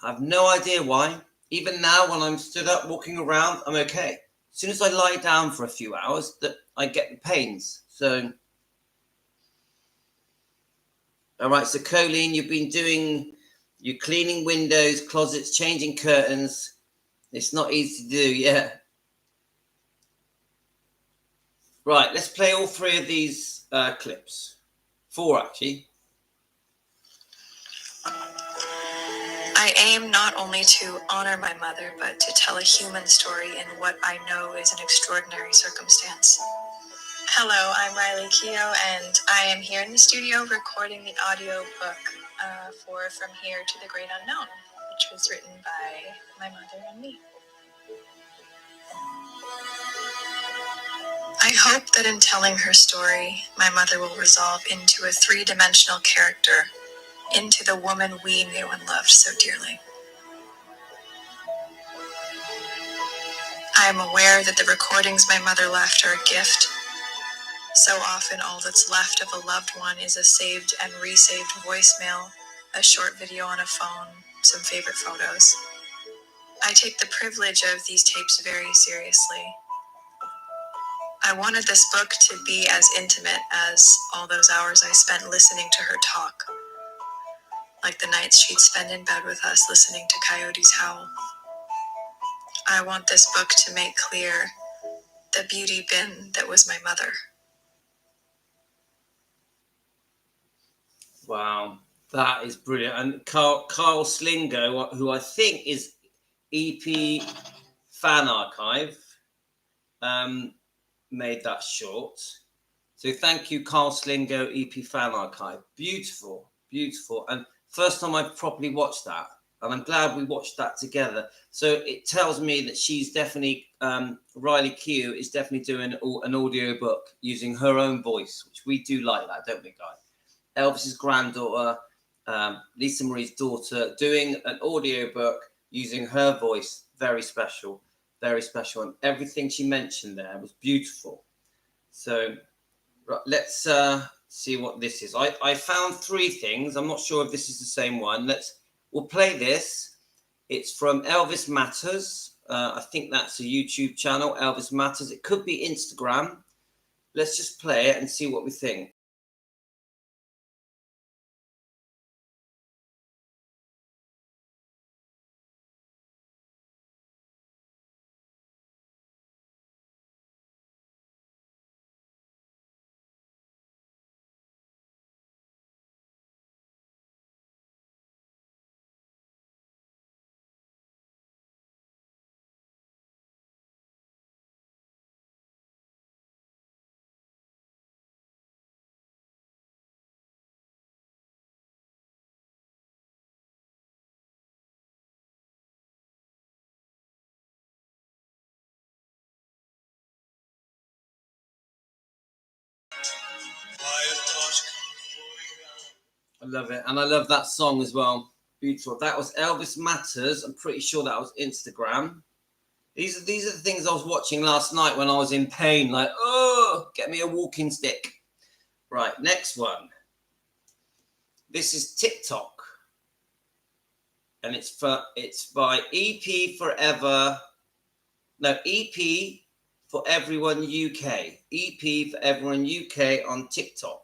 I have no idea why. Even now, when I'm stood up walking around, I'm okay. As soon as I lie down for a few hours, that I get the pains. So, all right. So, Colleen, you're cleaning windows, closets, changing curtains. It's not easy to do. Yeah. Right. Let's play all 3 of these clips. 4 actually. I I aim not only to honor my mother, but to tell a human story in what I know is an extraordinary circumstance. Hello, I'm Riley Keough, and I am here in the studio recording the audio book for From Here to the Great Unknown, which was written by my mother and me. I hope that in telling her story, my mother will resolve into a three-dimensional character, into the woman we knew and loved so dearly. I am aware that the recordings my mother left are a gift. So often all that's left of a loved one is a saved and resaved voicemail, a short video on a phone, some favorite photos. I take the privilege of these tapes very seriously. I wanted this book to be as intimate as all those hours I spent listening to her talk, like the nights she'd spend in bed with us listening to coyotes howl. I want this book to make clear the beauty bin that was my mother. Wow, that is brilliant. And Carl Slingo, who I think is EP Fan Archive, made that short. So thank you, Carl Slingo, EP Fan Archive. Beautiful, beautiful. And first time I've properly watched that. And I'm glad we watched that together. So it tells me that she's definitely, Riley Keough is definitely doing an audio book using her own voice, which we do like that, don't we, guys? Elvis's granddaughter, Lisa Marie's daughter, doing an audio book using her voice. Very special, very special. And everything she mentioned there was beautiful. So right, let's see what this is. I found three things. I'm not sure if this is the same one. We'll play this. It's from Elvis Matters. I think that's a YouTube channel, Elvis Matters. It could be Instagram. Let's just play it and see what we think. I love it. And I love that song as well. Beautiful. That was Elvis Matters. I'm pretty sure that was Instagram. These are the things I was watching last night when I was in pain. Like, oh, get me a walking stick. Right, next one. This is TikTok. And it's by EP Forever. No, EP for Everyone UK. EP for Everyone UK on TikTok.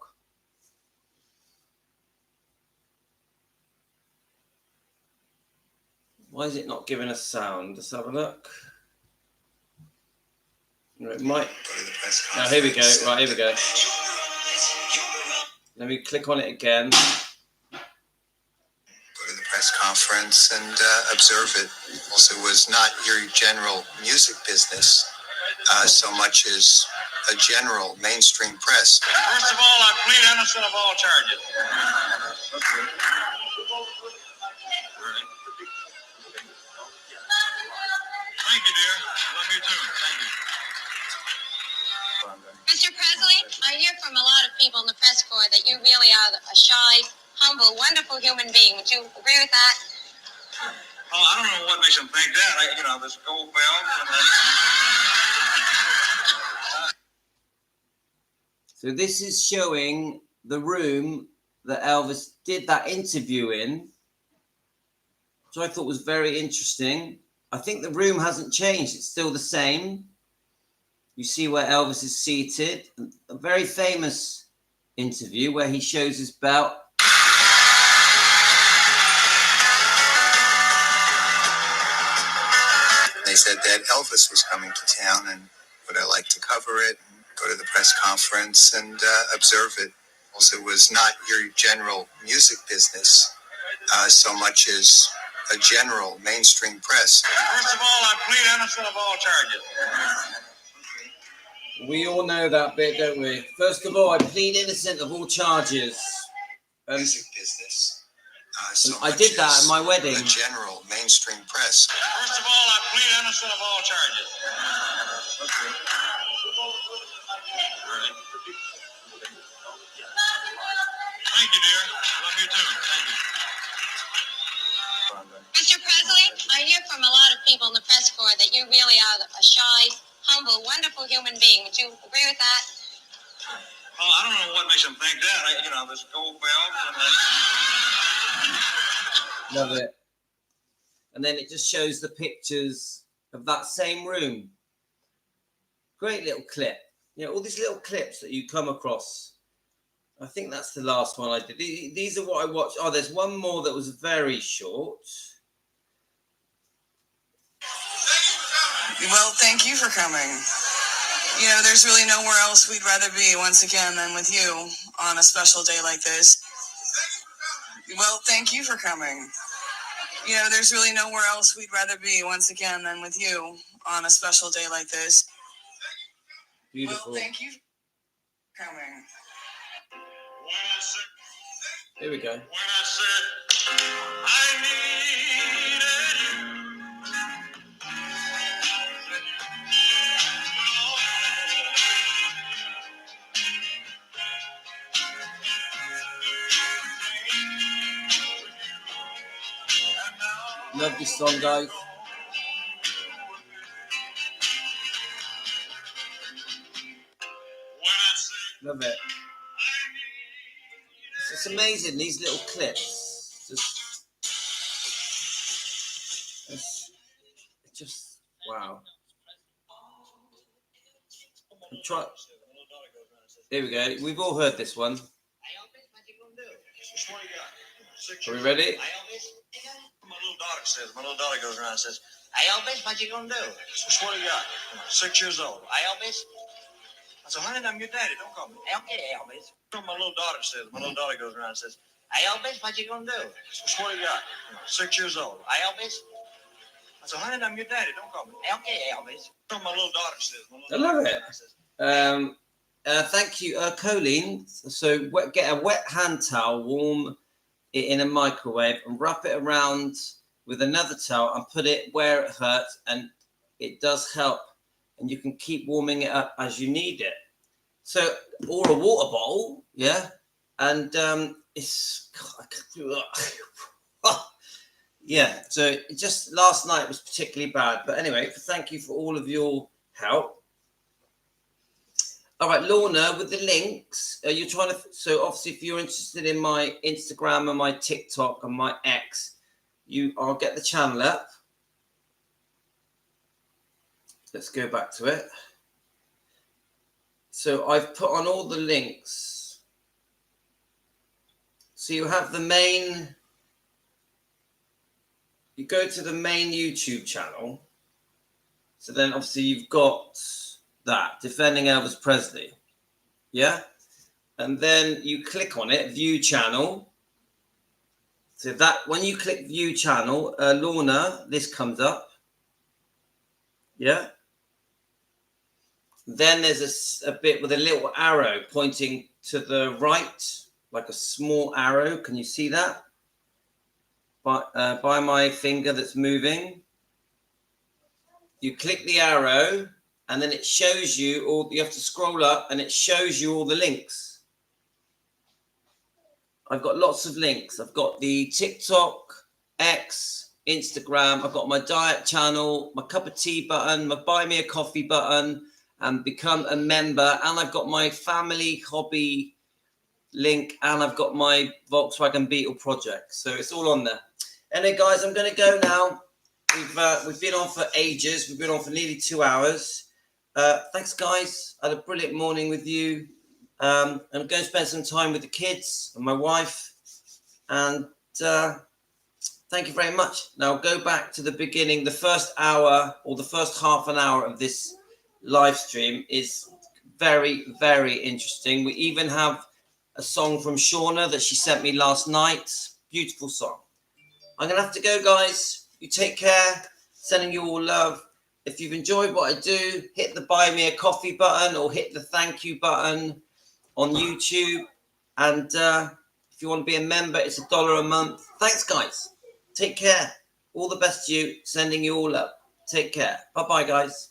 Why is it not giving us sound? Let's have a look. It might. Oh, here we go. Right, here we go. Let me click on it again. Go to the press conference and observe it. Also, was not your general music business so much as a general mainstream press. First of all, I plead innocent of all charges. Thank you, dear. Love you too. Thank you. Mr. Presley, I hear from a lot of people in the press corps that you really are a shy, humble, wonderful human being. Would you agree with that? Well, I don't know what makes them think that. This gold belt. So this is showing the room that Elvis did that interview in, which I thought was very interesting. I think the room hasn't changed. It's still the same. You see where Elvis is seated. A very famous interview where he shows his belt. They said that Elvis was coming to town and would I like to cover it and go to the press conference and observe it. Also, it was not your general music business so much as a general mainstream press. First of all, I plead innocent of all charges. We all know that bit, don't we? First of all, I plead innocent of all charges. Music business. So I did that at my wedding. A general mainstream press. First of all, I plead innocent of all charges. Thank you, dear. Love you too. Thank you. Mr. Presley, I hear from a lot of people in the press corps that you really are a shy, humble, wonderful human being. Would you agree with that? Well, I don't know what makes them think that. This gold belt and Love it. And then it just shows the pictures of that same room. Great little clip. All these little clips that you come across. I think that's the last one I did. These are what I watched. Oh, there's one more that was very short. Well, thank you for coming. There's really nowhere else we'd rather be once again than with you on a special day like this. Well, thank you for coming. There's really nowhere else we'd rather be once again than with you on a special day like this. Beautiful. Well, thank you for coming. Here we go. when I said I needed you. Love this song, guys. Love it. It's amazing, these little clips. Just wow. Here we go. We've all heard this one. Are we ready? My little daughter goes around and says, "Hey Elvis, what you gonna do?" I swear to God, 6 years old. "Hey Elvis." I said, "Honey, I'm your daddy. Don't call me." "Okay, Elvis." My little daughter says. My little daughter goes around and says, "Hey Elvis, what you gonna do?" I swear to God, 6 years old. "Hey Elvis." I said, "Honey, I'm your daddy. Don't call me." "Okay, Elvis." My little daughter says. I love it. Thank you, Colleen. So get a wet hand towel, warm it in a microwave, and wrap it around with another towel and put it where it hurts, and it does help. And you can keep warming it up as you need it. So, or a water bottle, yeah. And it's yeah. So just last night was particularly bad, but anyway, thank you for all of your help. All right, Lorna, with the links, you're trying to. So obviously, if you're interested in my Instagram and my TikTok and my X, I'll get the channel up. Let's go back to it. So I've put on all the links. So you have the main. You go to the main YouTube channel. So then obviously you've got that, Defending Elvis Presley. Yeah? And then you click on it, View Channel. So that, when you click View Channel, Lorna, this comes up. Yeah? Then there's a bit with a little arrow pointing to the right, like a small arrow. Can you see that? By my finger that's moving. You click the arrow, and then it shows you all. You have to scroll up, and it shows you all the links. I've got lots of links. I've got the TikTok, X, Instagram. I've got my diet channel, my cup of tea button, my buy me a coffee button, and become a member. And I've got my family hobby link, and I've got my Volkswagen Beetle project. So it's all on there. Anyway, guys, I'm going to go now. We've been on for ages. We've been on for nearly 2 hours. Thanks, guys. I had a brilliant morning with you. I'm going to spend some time with the kids and my wife. And thank you very much. Now, go back to the beginning. The first hour or the first half an hour of this live stream is very, very interesting. We even have a song from Shauna that she sent me last night. Beautiful song. I'm going to have to go, guys. You take care. Sending you all love. If you've enjoyed what I do, hit the buy me a coffee button or hit the thank you button on YouTube. And if you want to be a member, it's $1 a month. Thanks, guys. Take care. All the best to you. Sending you all love. Take care. Bye-bye, guys.